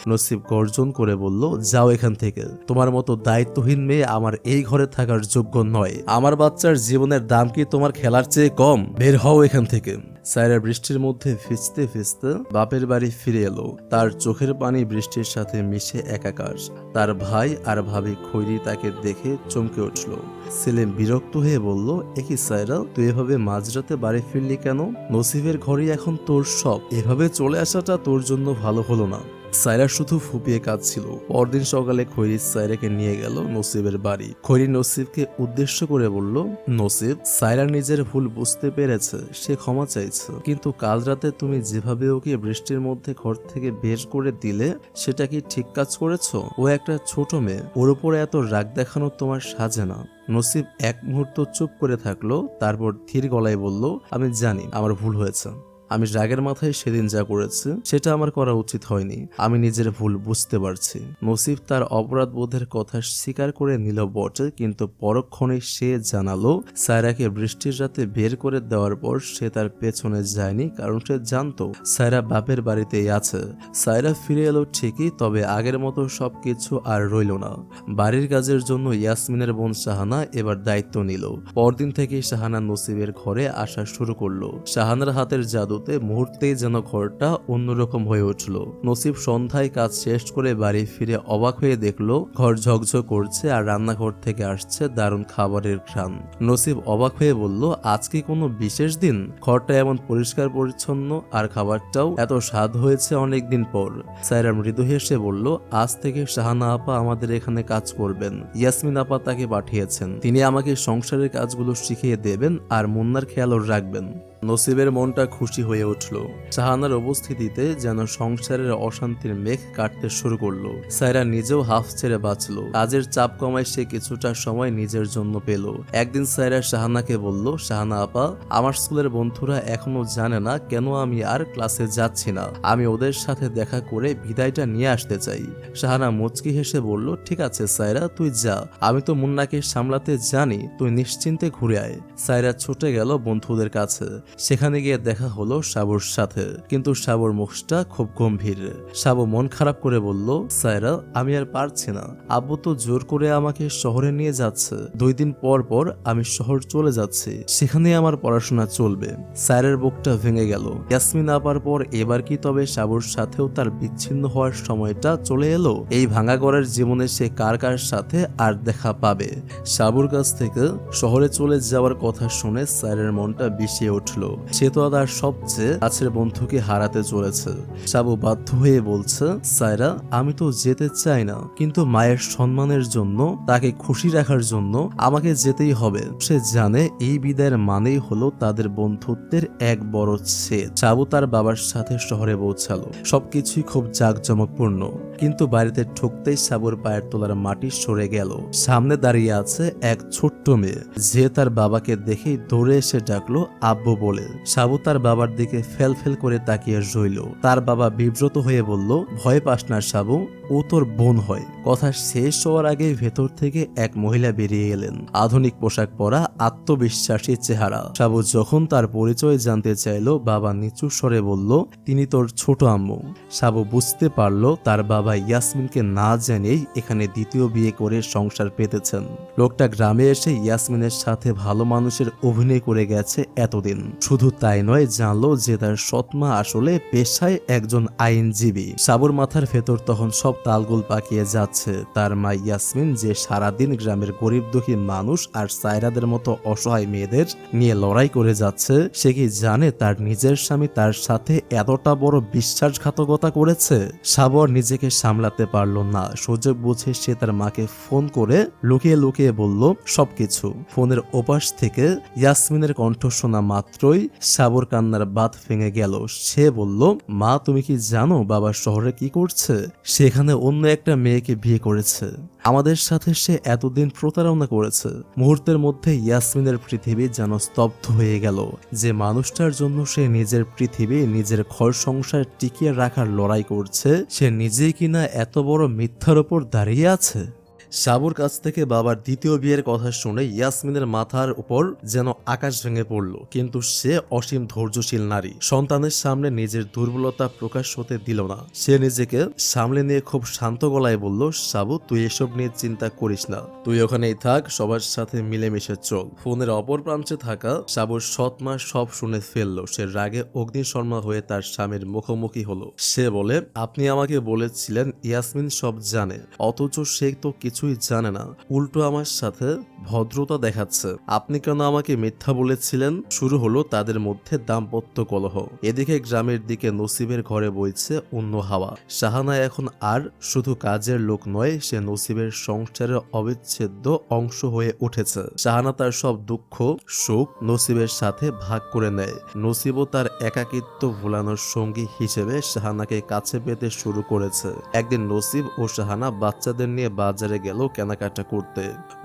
নসিব গর্জন করে বলল, যাও এখান থেকে, তোমার মতো দায়িত্বহীন মেয়ে আমার এই ঘরে থাকার যোগ্য নয়। আমার বাচ্চার জীবনের দাম কি তোমার খেলার চেয়ে কম? বের হও এখান থেকে। সায়রা বৃষ্টির মধ্যে ভিজতে ভিজতে বাপের বাড়ি ফিরে এলো। তার চোখের পানি বৃষ্টির সাথে মিশে একাকার। তার ভাই আর ভাবি খৈরি তাকে দেখে চমকে উঠল। সেলিম বিরক্ত হয়ে বলল, একই সায়রা, তুই এভাবে মাঝরাতে বাড়ি ফিরলি কেন? নসিবের ঘরে এখন তোর সব, এভাবে চলে আসাটা তোর জন্য ভালো হলো না। সায়রা শুধু ফুপিয়ে কাঁদছিল। পরদিন সকালে খৈরি সায়রাকে নিয়ে গেল নসিবের বাড়ি। খৈরি নসিবকে উদ্দেশ্য করে বলল, নসিব, সায়রা নিজের ভুল বুঝতে পেরেছে, সে ক্ষমা চাইছে, কিন্তু কাল রাতে তুমি যেভাবে ওকে বৃষ্টির মধ্যে ঘর থেকে বের করে দিলে, সেটা কি ঠিক কাজ করেছো? ও একটা ছোট মেয়ে, ওর উপরে এত রাগ দেখানো তোমার সাজে না। নসিব এক মুহূর্ত চুপ করে থাকলো, তারপর ধীর গলায় বলল, আমি জানি আমার ভুল হয়েছে, আমি রাগের মাথায় সেদিন যা করেছি সেটা আমার করা উচিত হয়নি। আমি নিজের ভুল বুঝতে পারছি। নসিব তার অপরাধ বোধের কথা স্বীকার করে নিল বটে, কিন্তু পরক্ষণে সে জানালো সায়রাকে বৃষ্টির রাতে বের করে দেওয়ার পর সে তার পেছনে যায়নি, কারণ সে জানতো সায়রা বাপের বাড়িতেই আছে। সায়রা ফিরে এলো ঠিকই, তবে আগের মতো সবকিছু আর রইল না। বাড়ির কাজের জন্য ইয়াসমিনের বোন শাহানা এবার দায়িত্ব নিল। পরদিন থেকে শাহানা নসিবের ঘরে আসা শুরু করলো। শাহানার হাতের জাদুতে মুহূর্তেই যেন ঘরটা অন্যরকম হয়ে উঠল। নসিব সন্ধ্যায় কাজ শেষ করে বাড়ি ফিরে অবাক হয়ে দেখলো ঘর ঝকঝক করছে আর রান্নাঘর থেকে আসছে দারুণ খাবারের ঘ্রাণ। নসিব অবাক হয়ে বলল, আজ কি কোনো বিশেষ দিন? ঘরটা এমন পরিষ্কার পরিচ্ছন্ন আর খাবারটাও এত স্বাদ হয়েছে অনেকদিন পর। সায়রা মৃদু হেসে বলল, আজ থেকে শাহানা আপা আমাদের এখানে কাজ করবেন। ইয়াসমিন আপা তাকে পাঠিয়েছেন, তিনি আমাকে সংসারের কাজগুলো শিখিয়ে দেবেন আর মুন্নার খেয়ালও রাখবেন। নসিবের মনটা খুশি হয়ে উঠল। শাহানার উপস্থিতিতে যেন সংসারের অশান্তির মেঘ কাটতে শুরু করলো। সায়রা নিজেও হাফ ছেড়ে বাঁচল। কাজের চাপ কমায় সে কিছুটা সময় নিজের জন্য পেল। একদিন সায়রা শাহানাকে বলল, শাহানা আপা, আমার স্কুলের বন্ধুরা এখনো জানে না কেন আমি আর ক্লাসে যাচ্ছি না। আমি ওদের সাথে দেখা করে বিদায়টা নিয়ে আসতে চাই। শাহানা মুচকি হেসে বলল, ঠিক আছে সায়রা, তুই যা। আমি তো মুন্নাকে সামলাতে জানি, তুই নিশ্চিন্তে ঘুরে আয়। সায়রা ছুটে গেল বন্ধুদের কাছে। সেখানে গিয়ে দেখা হলো সাবুর সাথে, কিন্তু সাবুর মুখটা খুব গম্ভীর। সাবু মন খারাপ করে বলল, সায়রা, আমি আর পারছি না। আব্বু তো জোর করে আমাকে শহরে নিয়ে যাচ্ছে। 2 দিন পর পর আমি শহর চলে যাচ্ছি, সেখানে আমার পড়াশোনা চলবে। সায়রার বুকটা ভেঙে গেল। ইয়াসমিন আপার পর এবার কি তবে সাবুর সাথেও তার বিচ্ছিন্ন হওয়ার সময়টা চলে এলো? এই ভাঙা ঘরের জীবনে সে কার কার সাথে আর দেখা পাবে? সাবুর কাছ থেকে শহরে চলে যাওয়ার কথা শুনে সায়রার মনটা বিষিয়ে উঠল। সে তো তার সবচেয়ে কাছের বন্ধুকে হারাতে চলেছে। সাবু বাধ্য হয়ে বলছে, সায়রা, আমি তো যেতে চাই না, কিন্তু মায়ের সম্মানের জন্য, তাকে খুশি রাখার জন্য আমাকে যেতেই হবে। সে জানে এই বিদায়ের মানেই হলো তাদের বন্ধুত্বের এক বড় ছেদ। সাবু তার বাবার সাথে শহরে পৌঁছালো। সবকিছুই খুব জাঁকজমকপূর্ণ, কিন্তু বাড়িতে ঢুকতেই সাবুর পায়ের তলার মাটি সরে গেল। সামনে দাঁড়িয়ে আছে এক ছোট্ট মেয়ে, যে তার বাবাকে দেখেই দৌড়ে এসে ডাকলো আব্বু বলে। সাবু তার বাবার দিকে ফেল ফেল করে তাকিয়ে রইল। তার বাবা বিব্রত হয়ে বলল, ভয় পাস না সাবু, ও তোর বোন হয়। কথা শেষ হওয়ার আগে ভেতর থেকে এক মহিলা বেরিয়ে এলেন। আধুনিক পোশাক পরা, আত্মবিশ্বাসী চেহারা। সাবু যখন তার পরিচয় জানতে চাইল, বাবা নিচু স্বরে বলল, তিনি তোর ছোট আম্মু। সাবু বুঝতে পারল তার বাবা ইয়াসমিনকে না জেনেই এখানে দ্বিতীয় বিয়ে করে সংসার পেতেছেন। লোকটা গ্রামে এসে ইয়াসমিনের সাথে ভালো মানুষের অভিনয় করে গেছে এতদিন। শুধু তাই নয়, জানলো যে তার সৎমা আসলে পেশায় একজন আইনজীবী। সাবুর মাথার ভেতর তখন সব তালগোল পাকিয়ে যাচ্ছে। তার মা ইয়াসমিন যে সারাদিন গ্রামের গরিব দুঃখী মানুষ আর সায়রাদের মতো অসহায় মেয়েদের নিয়ে লড়াই করে যাচ্ছে, সে কি জানে তার নিজের স্বামী তার সাথে এতটা বড় বিশ্বাসঘাতকতা করেছে? সাবু আর নিজেকে সামলাতে পারল না। সুযোগ বুঝে সে তার মাকে ফোন করে লুকিয়ে লুকিয়ে বলল সবকিছু। ফোনের ওপাশ থেকে ইয়াসমিনের কণ্ঠ শোনা মাত্রই সাবুর কান্নার বাঁধ ভেঙে গেল। সে বলল, মা, তুমি কি জানো বাবা শহরে কি করছে? সেখানে অন্য একটা মেয়েকে বিয়ে করেছে। আমাদের সাথে সে এতদিন প্রতারণা করেছে। মুহূর্তের মধ্যে ইয়াসমিনের পৃথিবী যেন স্তব্ধ হয়ে গেল। যে মানুষটার জন্য সে নিজের পৃথিবী, নিজের ঘর সংসার টিকিয়ে রাখার লড়াই করছে, সে নিজেই কিনা এত বড় মিথ্যার ওপর দাঁড়িয়ে আছে। সাবুর কাছ থেকে বাবার দ্বিতীয় বিয়ের কথা শুনে ইয়াসমিনের মাথার উপর যেন আকাশ ভেঙে পড়ল। কিন্তু সে অসীম ধৈর্যশীল নারী, সন্তানের সামনে নিজের দুর্বলতা প্রকাশ হতে দিল না। সে নিজেকে সামলে নিয়ে খুব শান্ত গলায় বলল, সাবু, তুই এসব নিয়ে চিন্তা করিস না, তুই ওখানেই থাক, সবার সাথে মিলেমিশে চল। ফোনের অপর প্রান্তে থাকা সাবুর সৎ মা সব শুনে ফেললো। সে রাগে অগ্নিশর্মা হয়ে তার স্বামীর মুখোমুখি হলো। সে বলে, আপনি আমাকে বলেছিলেন ইয়াসমিন সব জানে, অথচ সে তো কিছুই জানে না, উল্টো আমার সাথে ভদ্রতা দেখাচ্ছে। আপনি কেন আমাকে মিথ্যা বলেছিলেন? শুরু হলো তাদের মধ্যে দাম্পত্য কলহ। এদিকে গ্রামের দিকে নসিবের ঘরে বইছে অন্য হাওয়া। শাহানা এখন আর শুধু কাজের লোক নয়, সে নসিবের সংসারের অবিচ্ছেদ্য অংশ হয়ে উঠেছে। শাহানা তার সব দুঃখ সুখ নসিবের সাথে ভাগ করে নেয়। নসিবও তার একাকিত্ব ভোলানোর সঙ্গী হিসেবে শাহানাকে কাছে পেতে শুরু করেছে। একদিন নসিব ও শাহানা বাচ্চাদের নিয়ে বাজারে গেল। গেল কেনাকাটা করতে।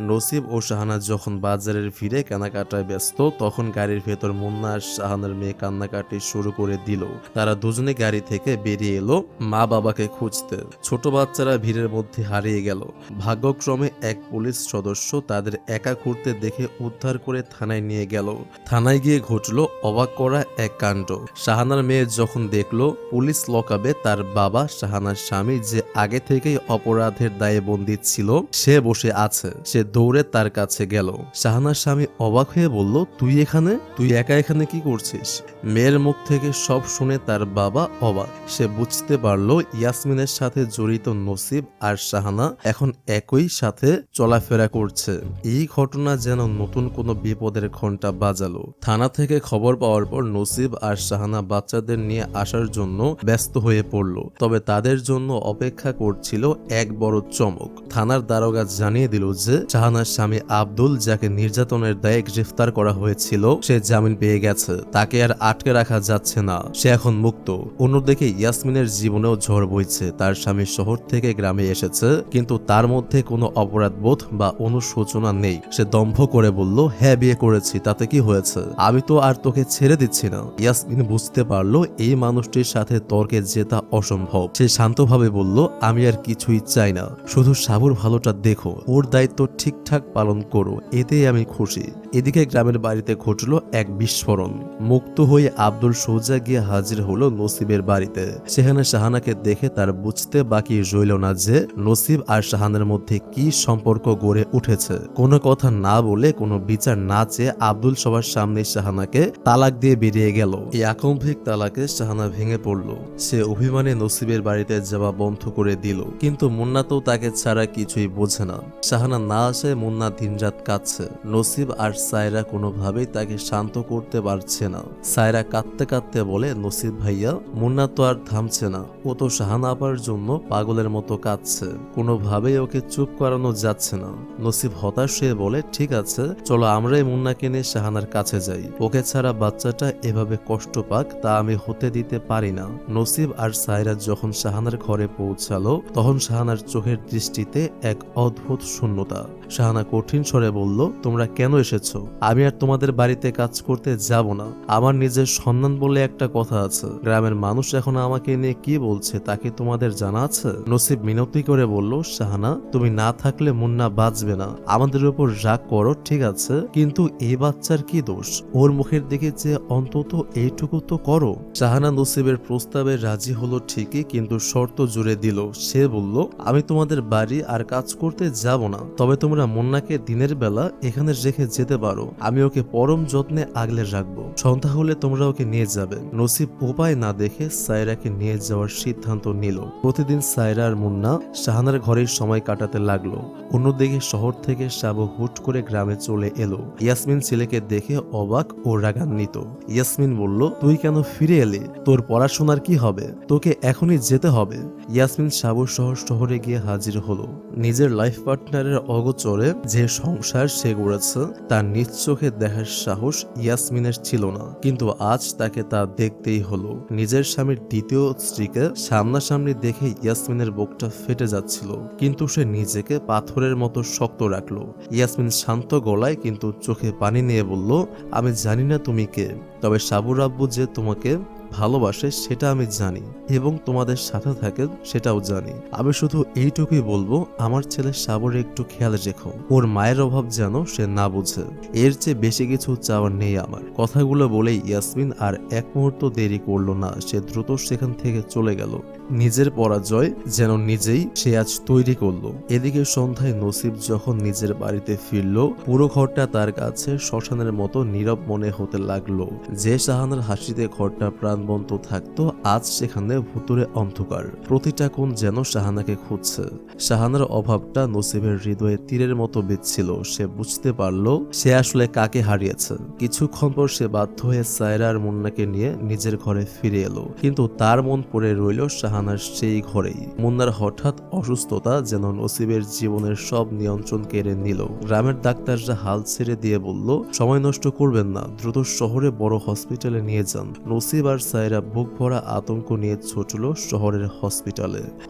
নসিব ও শাহানা যখন বাজারের ভিড়ে কেনাকাটায় ব্যস্ত, তখন গাড়ির ভেতর মুন্না আর শাহানার মেয়ে কান্নাকাটি শুরু করে দিল। তারা দুজনে গাড়ি থেকে বেরিয়ে এলো মা বাবাকে খুঁজতে। ছোট বাচ্চারা ভিড়ের মধ্যে হারিয়ে গেল। ভাগ্যক্রমে এক পুলিশ সদস্য তাদের একা ঘুরতে দেখে উদ্ধার করে থানায় নিয়ে গেল। থানায় গিয়ে ঘটল অবাক করা এক কাণ্ড। শাহানার মেয়ে যখন দেখলো পুলিশ লকাবে তার বাবা শাহানার স্বামী, যে আগে থেকেই অপরাধের দায়ে বন্দী ছিল, সে বসে আছে, সে দৌড়ে তার কাছে গেল। শাহানার স্বামী অবাক হয়ে বলল, তুই এখানে? তুই একা এখানে কি করছিস? মেয়ের মুখ থেকে সব শুনে তার বাবা অবাক। সে বুঝতে পারল ইয়াসমিনের সাথে জড়িত নসিব আর শাহানা এখন একই সাথে চলাফেরা করছে। এই ঘটনা যেন নতুন কোনো বিপদের ঘন্টা বাজালো। থানা থেকে খবর পাওয়ার পর নসিব আর শাহানা বাচ্চাদের নিয়ে আসার জন্য ব্যস্ত হয়ে পড়ল। তবে তাদের জন্য অপেক্ষা করছিল এক বড় চমক। থানার দারোগা জানিয়ে দিল যে শাহানার স্বামী আব্দুল, যাকে নির্যাতনের দায়ে গ্রেফতার করা হয়েছিল, সে জামিন পেয়ে গেছে। তাকে আর আটকে রাখা যাচ্ছে না, সে এখন মুক্ত। অন্যদিকে ইয়াসমিনের জীবনেও ঝড় বইছে। তার স্বামী শহর থেকে গ্রামে এসেছে, কিন্তু তার মধ্যে কোনো অপরাধবোধ বা অনুশোচনা নেই। সে দম্ভ করে বলল, হ্যাঁ বিয়ে করেছি, তাতে কি হয়েছে? আমি তো আর তোকে ছেড়ে দিচ্ছি না। ইয়াসমিন বুঝতে পারলো এই মানুষটির সাথে তর্কে জেতা অসম্ভব। সে শান্তভাবে বলল, আমি আর কিছুই চাই না, শুধু সাবুর ভালোটা দেখো, ওর দায়িত্ব ঠিকঠাক পালন করো, এতেই আমি খুশি। এদিকে গ্রামের বাড়িতে ঘটল এক বিস্ফোরণ। মুক্ত হয়ে আব্দুল সোজা গিয়ে হাজির হলো নসিবের বাড়িতে। সেখানে শাহানাকে দেখে তার বুঝতে বাকি রইল না যে নসিব আর শাহানার মধ্যে কি সম্পর্ক গড়ে উঠেছে। কোনো কথা না বলে, কোনো বিচার না চেয়ে আব্দুল সবার সামনে শাহানাকে তালাক দিয়ে বেরিয়ে গেল। এই আকম্ভিক তালাকে শাহানা ভেঙে পড়ল। সে অভিমানে নসিবের বাড়িতে যাওয়া বন্ধ করে দিল। কিন্তু মুন্না তো তাকে ছাড়া কিছুই বোঝে না। শাহানা না আসে মুন্না দিনরাত কাঁদছে। নসিব আর সায়রা কোনোভাবেই তাকে শান্ত করতে পারছে না। সায়রা কাঁদতে কাঁদতে বলে, নসিব ভাইয়া, মুন্না তো আর থামছে না, ও তো শাহানা আপার জন্য পাগলের মতো কাঁদছে, কোনোভাবেই ওকে চুপ করানো যাচ্ছে না। নসিব হতাশ হয়ে বলে, ঠিক আছে, চলো আমরাই মুন্নাকে নিয়ে শাহানার কাছে যাই। ওকে ছাড়া বাচ্চাটা এভাবে কষ্ট পাক তা আমি হতে দিতে পারি না। নসিব আর সায়রা যখন শাহানার ঘরে পৌঁছালো, তখন শাহানার চোখের দৃষ্টিতে এক অদ্ভুত শূন্যতা। শাহানা কঠিন স্বরে বলল, তোমরা কেন এসেছো? আমি আর তোমাদের বাড়িতে কাজ করতে যাব না। আমার নিজের সম্মান বলে একটা কথা আছে। গ্রামের মানুষ এখন আমাকে নিয়ে কি বলছে তা কি তোমাদের জানা আছে? নসিব মিনতি করে বলল, শাহানা, তুমি না থাকলে মুন্না বাঁচবে না। আমাদের উপর রাগ করো, ঠিক আছে, কিন্তু এই বাচ্চার কি দোষ? ওর মুখের দিকে যে অন্তত এইটুকু তো করো। শাহানা নসিবের প্রস্তাবে রাজি হলো ঠিকই, কিন্তু শর্ত জুড়ে দিল। সে বলল, আমি তোমাদের বাড়ি আর কাজ করতে যাব না, তবে তোমরা মুন্নাকে দিনের বেলা এখানে রেখে যেতে পারো। আমি ওকে পরম যত্নে আগলে রাখবো। সন্ধ্যা হলে তোমরা ওকে নিয়ে যাবে। নসিব উপায় না দেখে সায়রাকে নিয়ে যাওয়ার সিদ্ধান্ত নিল। প্রতিদিন সায়রা আর মুন্না শাহানার ঘরেই সময় কাটাতে লাগলো। অন্যদিকে শহর থেকে সাবু হুট করে গ্রামে চলে এলো। ইয়াসমিন ছেলেকে দেখে অবাক ও রাগান্বিত। ইয়াসমিন বলল, তুই কেন ফিরে এলি? তোর পড়াশোনার কি হবে? তোকে এখনই যেতে হবে। ইয়াসমিন সাবুর শহরে গিয়ে হাজির হলো। নিজের লাইফ পার্টনারের অগোচরে যে সংসার সে গড়েছে তার নিজ চোখে দেখার সাহস ইয়াসমিনের ছিল না, কিন্তু আজ তাকে তা দেখতেই হলো। নিজের স্বামীর দ্বিতীয় স্ত্রীকে সামনাসামনি দেখে ইয়াসমিনের বুকটা ফেটে যাচ্ছিল, কিন্তু সে নিজেকে পাথরের মতো শক্ত রাখলো। ইয়াসমিন শান্ত গলায় কিন্তু চোখে পানি নিয়ে বলল, আমি জানি না তুমি কে, তবে সাবুর আব্বু যে তোমাকে ভালোবাসে সেটা আমি জানি, এবং তোমাদের সাথে থাকেন সেটাও জানি। আমি শুধু এইটুকুই বলবো, আমার ছেলে সাবুর একটু খেয়াল রেখো, ওর মায়ের অভাব যেন সে না বুঝে। এর চেয়ে বেশি কিছু চাওয়ার নেই আমার। কথাগুলো বলেই ইয়াসমিন আর এক মুহূর্ত দেরি করলো না। সে দ্রুত সেখান থেকে চলে গেল। নিজের পরাজয় যেন নিজেই সে আজ তৈরি করলো। এদিকে সন্ধ্যায় নসিব যখন নিজের বাড়িতে ফিরল, পুরো ঘরটা তার কাছে শ্মশানের মতো নীরব মনে হতে লাগলো। যে শাহানার হাসিতে ঘরটা প্রাণবন্ত থাকতো, আজ সেখানে ভুতুরে অন্ধকার। প্রতিটা কোণ যেন শাহানাকে খুঁজছে। শাহানার অভাবটা নসিবের হৃদয়ে তীরের মতো বিচ্ছিল। সে বুঝতে পারলো সে আসলে কাকে হারিয়েছে। কিছুক্ষণ পর সে বাধ্য হয়ে সায়রা আর মুন্নাকে নিয়ে নিজের ঘরে ফিরে এলো, কিন্তু তার মন পড়ে রইল শাহানার সেই ঘরেই। মুন্নার হঠাৎ অসুস্থতা যেন নসিবের জীবনের সব নিয়ন্ত্রণ কেড়ে নিল। গ্রামের ডাক্তাররা হাল ছেড়ে দিয়ে বলল, সময় নষ্ট করবেন না, দ্রুত শহরে বড় হসপিটালে নিয়ে যান। নসিব আর সায়রা বুক ভরা আতঙ্ক নিয়ে ছুটল শহরের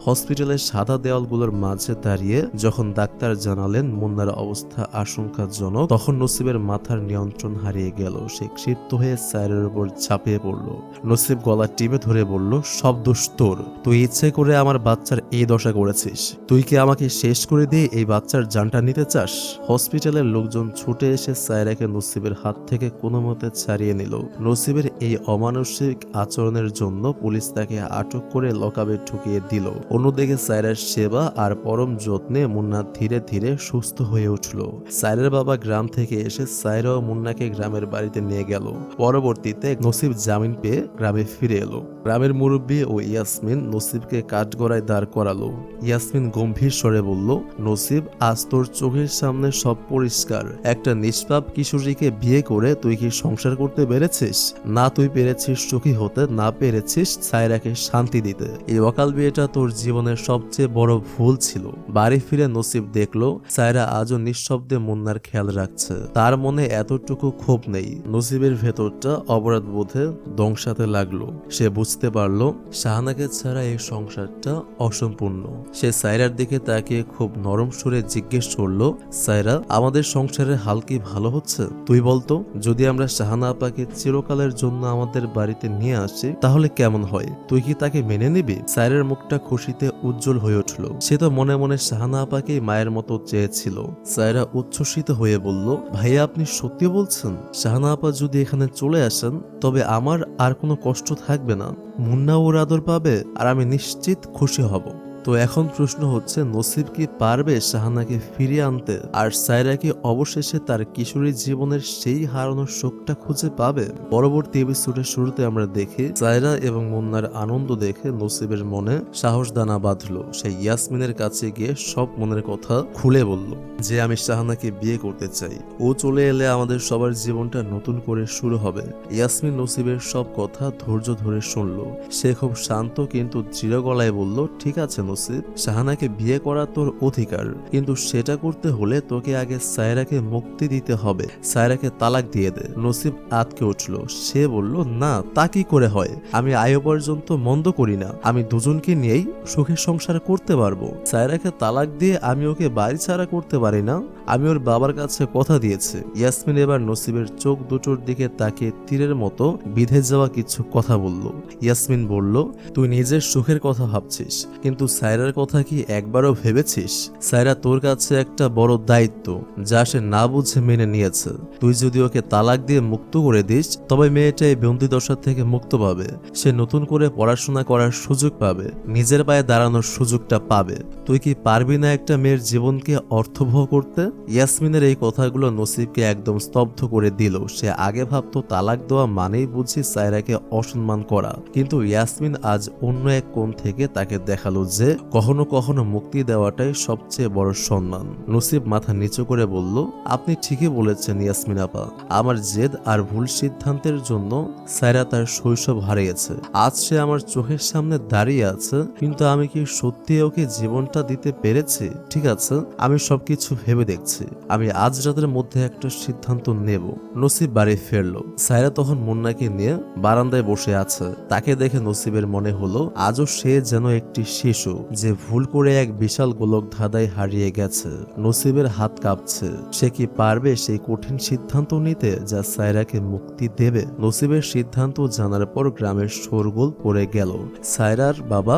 হসপিটালের সাদা দেওয়ালগুলোর মাঝে দাঁড়িয়ে যখন ডাক্তার জানালেন মুন্নার অবস্থা আশঙ্কাজনক, তখন নসিবের মাথার নিয়ন্ত্রণ হারিয়ে গেল। সে ক্ষিপ্ত হয়ে সায়রার উপর ঝাঁপিয়ে পড়ল। নসিব গলা টিপে ধরে বলল, সব দোষ তোর। তুই ইচ্ছে করে আমার বাচ্চার এই দশা করেছিস। তুই কি আমাকে শেষ করে দিয়ে এই বাচ্চার জানটা নিতে চাস? হসপিটালের লোকজন ছুটে এসে সায়রাকে নসিবের হাত থেকে কোনো মতে ছাড়িয়ে নিল। নসিবের এই অমানসিক আচরণের জন্য পুলিশ তাকে আটক করে লকআপে ঢুকিয়ে দিল। অন্যদিকে সায়রার সেবা আর পরম যত্নে মুন্না ধীরে ধীরে সুস্থ হয়ে উঠল। সায়রার বাবা গ্রাম থেকে এসে সায়রা ও মুন্নাকে গ্রামের বাড়িতে নিয়ে গেল। পরবর্তীতে নসিব জামিন পেয়ে গ্রামে ফিরে এলো। গ্রামের মুরব্বী ও ইয়াসমিন নসিবকে কাঠগড়ায় দাঁড় করালো। ইয়াসমিন গম্ভীর স্বরে বলল, নসিব, আজ তোর চোখের সামনে সব পরিষ্কার। একটা নিষ্পাপ কিশোরীকে বিয়ে করে তুই কি সংসার করতে পেরেছিস? না তুই পেরেছিস সুখী হতে, না পেরেছিস সায়রাকে শান্তি দিতে। এই অকাল বিয়েটা তোর জীবনের সবচেয়ে বড় ভুল ছিল। বাড়ি ফিরে নসিব দেখলো সায়রা আজও নিঃশব্দে মুন্নার খেয়াল রাখছে। তার মনে এতটুকু ক্ষোভ নেই। নসিবের ভেতরটা অপরাধ বোধে দংশাতে লাগলো। সে বুঝতে পারলো শাহানাকে ছাড়া এই সংসারটা অসম্পূর্ণ। সে সায়রার দিকে তাকিয়ে খুব নরম সুরে জিজ্ঞেস করলো, সায়রা, আমাদের সংসারের হাল কি ভালো হচ্ছে? তুই বলতো, যদি আমরা শাহানা আপাকে চিরকালের জন্য আমাদের বাড়িতে নিয়ে আসি তাহলে কেমন হয়? তুই কি তাকে মেনে নিবি? সায়রার মুখটা খুশিতে উজ্জ্বল হয়ে উঠল। সে তো মনে মনে শাহানা আপাকে মায়ের মতো চেয়েছিল। সায়রা উচ্ছ্বসিত হয়ে বলল, ভাইয়া, আপনি সত্যি বলছেন? শাহানা আপা যদি এখানে চলে আসেন তবে আমার আর কোনো কষ্ট থাকবে না। মুন্না ওর আদর পাবে আর আমি নিশ্চিত খুশি হব। তো এখন প্রশ্ন হচ্ছে, নসিব কি পারবে শাহানাকে ফিরিয়ে আনতে? আর সায়রা কি অবশেষে তার কিশোরী জীবনের সেই হারানোর শোকটা খুঁজে পাবে? পরবর্তী এপিসোডের শুরুতে আমরা দেখি সায়রা এবং মুন্নার আনন্দ দেখে নসিবের মনে সাহস দানা বাঁধলো। সে ইয়াসমিনের কাছে গিয়ে সব মনের কথা খুলে বলল যে, আমি শাহানাকে বিয়ে করতে চাই। ও চলে এলে আমাদের সবার জীবনটা নতুন করে শুরু হবে। ইয়াসমিন নসিবের সব কথা ধৈর্য ধরে শুনল। সে খুব শান্ত কিন্তু দৃঢ় গলায় বলল, ঠিক আছে নসিব, শাহানাকে বিয়ে করা তোর অধিকার, কিন্তু সেটা করতে হলে তোকে আগে সায়রাকে মুক্তি দিতে হবে। সায়রাকে তালাক দিয়ে দে। নসিব আতকে উঠল। সে বলল, না, তা কি করে হয়? আমি আয় উপার্জন তো মন্দ করি না। আমি দুজনকে নিয়েই সুখের সংসার করতে পারবো। সায়রাকে তালাক দিয়ে আমি ওকে বাড়ি ছাড়া করতে পারি না। আমি ওর বাবার কাছে কথা দিয়েছি। ইয়াসমিন এবার নসিবের চোখ দুটোর দিকে তাকিয়ে তীরের মতো বিধে যাওয়া কিছু কথা বলল। ইয়াসমিন বলল, তুই নিজের সুখের কথা ভাবছিস, কিন্তু সায়রার কথা কি একবারও ভেবেছিস? সায়রা তোর কাছে একটা বড় দায়িত্ব, যা সে না বুঝে মেনে নিয়েছে। তুই যদি ওকে তালাক দিয়ে মুক্ত করে দিস তবে মেয়েটা এই বন্দি দশা থেকে মুক্ত পাবে। সে নতুন করে পড়াশোনা করার সুযোগ পাবে, নিজের পায়ে দাঁড়ানোর সুযোগটা পাবে। তুই কি পারবি না একটা মেয়ের জীবনকে অর্থবহ করতে? ইয়াসমিনের এই কথাগুলো নসিবকে একদম স্তব্ধ করে দিল। সে আগে ভাবতো তালাক দেওয়া মানেই বুঝি সায়রাকে অসম্মান করা, কিন্তু ইয়াসমিন আজ অন্য এক কোণ থেকে তাকে দেখালো যে কখনো কখনো মুক্তি দেওয়াটাই সবচেয়ে বড় সম্মান। নসিব মাথা নিচু করে বলল, আপনি ঠিকই বলেছেন ইয়াসমিন আপা। আমার জেদ আর ভুল সিদ্ধান্তের জন্য সায়রা তার শৈশব হারিয়েছে। আজ সে আমার চোখের সামনে দাঁড়িয়ে আছে, কিন্তু আমি কি সত্যি ওকে জীবনটা দিতে পেরেছি? ঠিক আছে, আমি সবকিছু ভেবে দেখছি। আমি আজ রাতের মধ্যে একটা সিদ্ধান্ত নেব। নসিব বাড়ি ফিরলো। সায়রা তখন মুন্নাকে নিয়ে বারান্দায় বসে আছে। তাকে দেখে নসিবের মনে হলো আজও সে যেন একটি শিশু যে ভুল করে এক বিশাল গোলক ধাঁধায় হারিয়ে গেছে। নসিবের হাত কাঁপছে। সে কি পারবে সেই কঠিন সিদ্ধান্ত নিতে যা সায়রাকে মুক্তি দেবে? নসিবের সিদ্ধান্ত জানার পর গ্রামের শোরগোল পড়ে গেল। সায়রার বাবা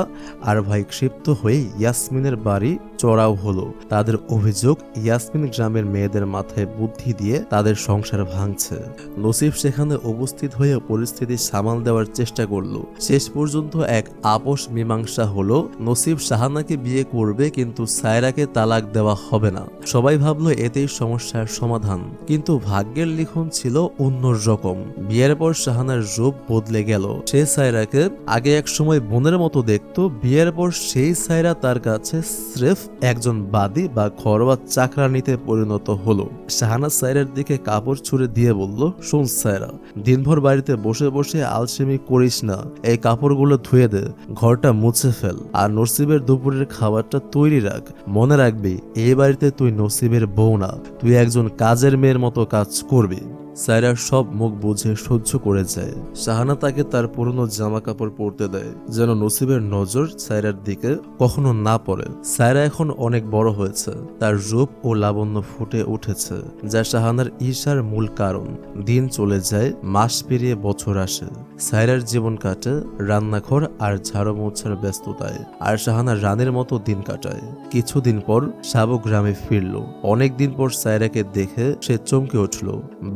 আর ভাই ক্ষিপ্ত হয়ে ইয়াসমিনের বাড়ি চড়াও হলো। তাদের অভিযোগ, ইয়াসমিন গ্রামের মেয়েদের মাথায় বুদ্ধি দিয়ে তাদের সংসার ভাঙছে। নসিব সেখানে উপস্থিত হয়ে পরিস্থিতি সামাল দেওয়ার চেষ্টা করলো। শেষ পর্যন্ত এক আপোষ মীমাংসা হলো। নসিব শাহানাকে বিয়ে করবে, কিন্তু সায়রাকে তালাক দেওয়া হবে না। সবাই ভাবলো এতেই সমস্যার সমাধান, কিন্তু ভাগ্যের লিখন ছিল অন্য রকম। বিয়ের পর শাহানার রূপ বদলে গেল। সে সায়রাকে আগে এক সময় বোনের মতো দেখতো, বিয়ের পর সেই সায়রা তার কাছে স্রেফ একজন বাদী বা ঘরোয়া চাকরানিতে পরিণত হলো। শাহানা সায়রার দিকে কাপড় ছুঁড়ে দিয়ে বলল, শোন সায়রা, দিনভর বাড়িতে বসে বসে আলসেমি করিস না। এই কাপড়গুলো ধুয়ে দে, ঘরটা মুছে ফেল, আর নসিবের দুপুরের খাবারটা তৈরি রাখ। মনে রাখবি, এই বাড়িতে তুই নসিবের বউ না, তুই একজন কাজের মেয়ের মতো কাজ করবি। সায়রা সব মুখ বুঝে সহ্য করে যায়। শাহানা তাকে তার পুরনো জামা কাপড় পরতে দেয় যেন নসিবের নজর সায়রার দিকে কখনো না পড়ে। সায়রা এখন অনেক বড় হয়েছে, তার রূপ ও লাবণ্য ফুটে উঠেছে, যা শাহানার ঈর্ষার মূল কারণ। দিন চলে যায়, মাস পেরিয়ে বছর আসে। সায়রার জীবন কাটে রান্নাঘর আর ঝাড়ু মোছার ব্যস্ততায়, আর শাহানা রানের মতো দিন কাটায়। কিছুদিন পর সাবু গ্রামে ফিরল। অনেকদিন পর সায়রাকে দেখে সে চমকে উঠল।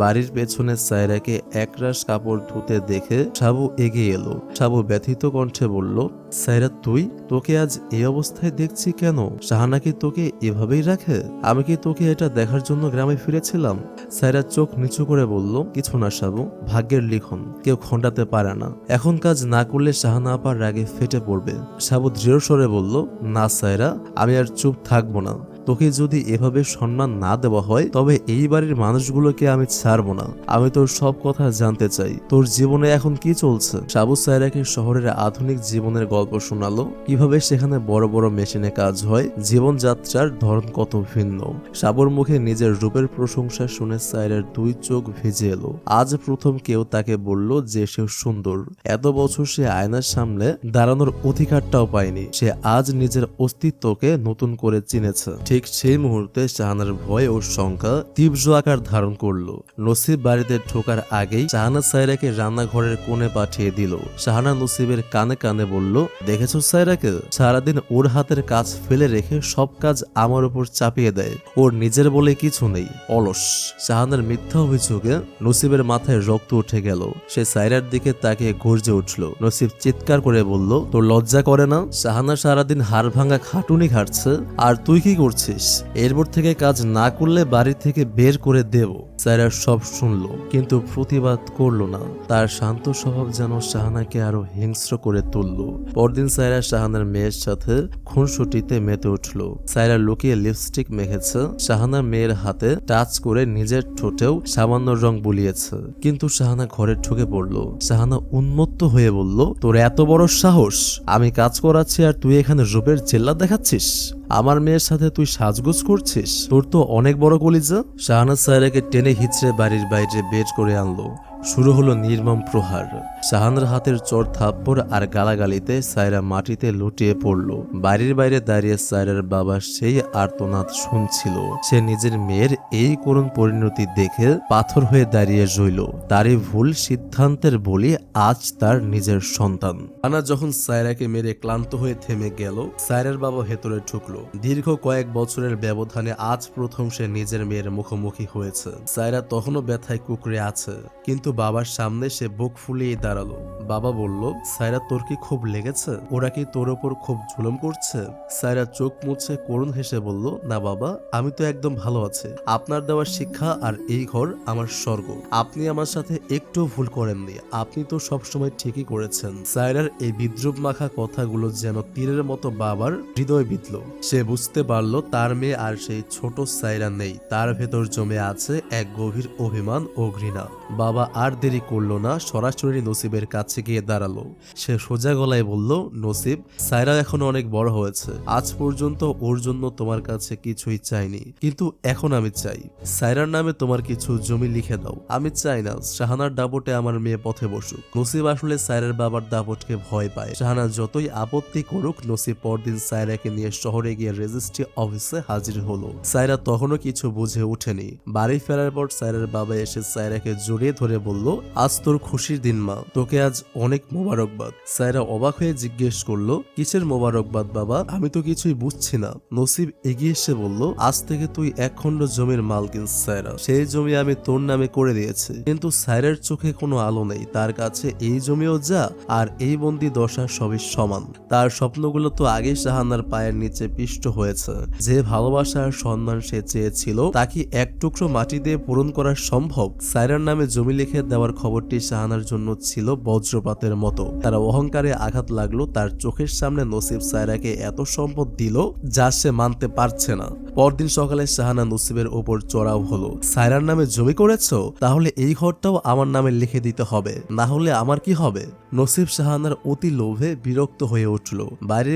বাড়ির পেছনে সায়রাকে একরাশ কাপড় ধুতে দেখে সাবু এগিয়ে এলো। সাবু ব্যথিত কণ্ঠে বলল, সায়রা তুই? তোকে আজ এই অবস্থায় দেখছি কেন? শাহানা কি তোকে এভাবেই রাখে? আমি কি তোকে এটা দেখার জন্য গ্রামে ফিরেছিলাম? সায়রা চোখ নিচু করে বলল, কিছু না সাবু, ভাগ্যের লিখন, কেউ খণ্ডাতে পারে না। এখন কাজ না করলে শাহানা আপার রাগে ফেটে পড়বে। সাবু দৃঢ় স্বরে বলল, না সায়রা, আমি আর চুপ থাকবো না। তোকে যদি এভাবে সম্মান না দেওয়া হয় তবে এই বাড়ির মানুষগুলোকে আমি ছাড়বো না। আমি তোর সব কথা জানতে চাই। তোর জীবনে এখন কি চলছে? সাবু সায়রাকে শহরের আধুনিক জীবনের গল্প শোনালো, কিভাবে সেখানে বড় বড় মেশিনে কাজ হয়, জীবনযাত্রার ধরন কত ভিন্ন। সাবুর মুখে নিজের রূপের প্রশংসা শুনে সায়রার দুই চোখ ভিজে এলো। আজ প্রথম কেউ তাকে বলল যে সে সুন্দর। এত বছর সে আয়নার সামনে দাঁড়ানোর অধিকারটাও পায়নি। সে আজ নিজের অস্তিত্বকে নতুন করে চিনেছে। ঠিক সেই মুহূর্তে শাহানার ভয় ও শঙ্কা তীব্র আকার ধারণ করলো। নসিব বাড়িতে ঢোকার আগেই শাহানা সায়রাকে রান্নাঘরের কোণে পাঠিয়ে দিল। শাহানা নসিবের কানে কানে বলল, দেখেছো সায়রাকে? সারাদিন ওর হাতের কাজ ফেলে রেখে সব কাজ আমার উপর চাপিয়ে দেয়। ওর নিজের বলে কিছু নেই, অলস। শাহানার মিথ্যা অভিযোগে নসিবের মাথায় রক্ত উঠে গেল। সে সায়রার দিকে তাকে গর্জে উঠল। নসিব চিৎকার করে বলল, তোর লজ্জা করে না? শাহানা সারাদিন হাড় ভাঙা খাটুনি খাটছে, আর তুই কি করছিস? এরপর থেকে কাজ না করলে বাড়ি থেকে বের করে দেব। সায়রা সব শুনল, কিন্তু প্রতিবাদ করলো না। তার শান্ত স্বভাব যেন শাহানাকে আরো হিংস্র করে তুলল। পরদিন সায়রা শাহানার মেয়ের সাথে খুনসুটিতে মেতে উঠল। সায়রা লুকিয়ে লিপস্টিক মেখেছে, শাহানা মেয়ের হাতে টাচ করে নিজের ঠোঁটেও সামান্য রং বুলিয়েছে। কিন্তু শাহানা ঘরে ঢুকে পড়ল। শাহানা উন্মত্ত হয়ে বলল, তোর এত বড় সাহস! আমি কাজ করাচ্ছি আর তুই এখানে রূপের জেল্লা দেখাচ্ছিস? আমার মেয়ের সাথে তুই সাজগোজ করছিস? তোর তো অনেক বড় কলিজা। শাহানা সায়রাকে টেনে হিচড়ে বাড়ির বাইরে বের করে আনলো। শুরু হলো নির্মম প্রহার। শাহানার হাতের চড় থাপ্পড় আর গালাগালিতে সায়রা মাটিতে লুটিয়ে পড়ল। বাড়ির বাইরে দাঁড়িয়ে সায়রার বাবা সেই আর্তনাদ শুনছিল। সে নিজের মেয়ের এই করুণ পরিণতি দেখে পাথর হয়ে দাঁড়িয়ে রইল। তারই ভুল সিদ্ধান্তের বলি আজ তার নিজের সন্তান। আনা যখন সায়রাকে মেরে ক্লান্ত হয়ে থেমে গেল, সায়রার বাবা ভেতরে ঢুকলো। দীর্ঘ কয়েক বছরের ব্যবধানে আজ প্রথম সে নিজের মেয়ের মুখোমুখি হয়েছে। সায়রা তখনও ব্যথায় কুঁকড়ে আছে, কিন্তু বাবার সামনে সে বুক ফুলিয়ে দাঁড়ালো। বাবা বলল, সায়রা তোর কি খুব লেগেছে? ওরা কি তোর ওপর খুব জুলুম করছে? সায়রা চোখ মুছে করুণ হেসে বলল, না বাবা, আমি তো একদম ভালো আছি। আপনার দেওয়া শিক্ষা আর এই ঘর আমার স্বর্গ। আপনি আমার সাথে একটু ভুল করেননি। আপনি তো সবসময় ঠিকই করেছেন। সায়রার এই বিদ্রুপ মাখা কথাগুলো যেন তীরের মতো বাবার হৃদয় বিঁধল। সে বুঝতে পারল তার মেয়ে আর সেই ছোট সায়রা নেই। তার ভেতর জমে আছে এক গভীর অভিমান ও ঘৃণা। বাবা আর দেরি করলো না, সরাসরি নসিবের কাছে গিয়ে দাঁড়ালো। সে সোজা গলায় বলল, নসিব, সায়রা এখন অনেক বড় হয়েছে। আজ পর্যন্ত ওর জন্য তোমার কাছে কিছুই চাইনি, কিন্তু এখন আমি চাই। সায়রার নামে তোমার কিছু জমি লিখে দাও। আমি চাই না শাহানার দাপটে আমার মেয়ে পথে বসুক। নসিব আসলে সায়রার বাবার দাপটকে ভয় পায়। শাহানা যতই আপত্তি করুক, নসিব পরদিন সায়রাকে নিয়ে শহরে গিয়ে রেজিস্ট্রি অফিসে হাজির হলো। সায়রা তখনও কিছু বুঝে ওঠেনি। বাড়ি ফেরার পর সায়রার বাবা এসে সায়রাকে জড়িয়ে ধরে বলল, আজ তোর খুশির দিন মা, তোকে আজ অনেক মোবারকবাদ। সায়রা অবাক হয়ে জিজ্ঞেস করলো, কিসের মোবারকবাদ বাবা? আমি তো কিছুই বুঝছি না। নসিব এগিয়ে এসে বলল, আজ থেকে তুই এক খণ্ড জমির মালকিন সায়রা। সেই জমি আমি তোর নামে করে দিয়েছি। কিন্তু সায়রার চোখে কোনো আলো নেই। তার কাছে এই জমিও যা আর এই বন্দি দশা সবই সমান। তার স্বপ্নগুলো তো আগেই শাহানার পায়ের নিচে পিষ্ট হয়েছে। যে ভালোবাসা আর সম্মান সে চেয়েছিল তা কি এক টুকরো মাটি দিয়ে পূরণ করা সম্ভব? সায়রার নামে জমি লিখে দেওয়ার খবরটি শাহানার জন্য ছিল বজ্রপাতের মতো। তার অহংকারে আঘাত লাগলো। তার চোখের সামনে নসিব সায়রাকে এত সম্পদ দিল যা সে মানতে পারছে না। পরদিন সকালে শাহানা নসিবের ওপর চড়াও হলো। সায়রার নামে জমি করেছো, তাহলে এই ঘরটাও আমার নামে লিখে দিতে হবে, না হলে আমার কি হবে? নসিব শাহানার অতি লোভে বিরক্ত হয়ে উঠল।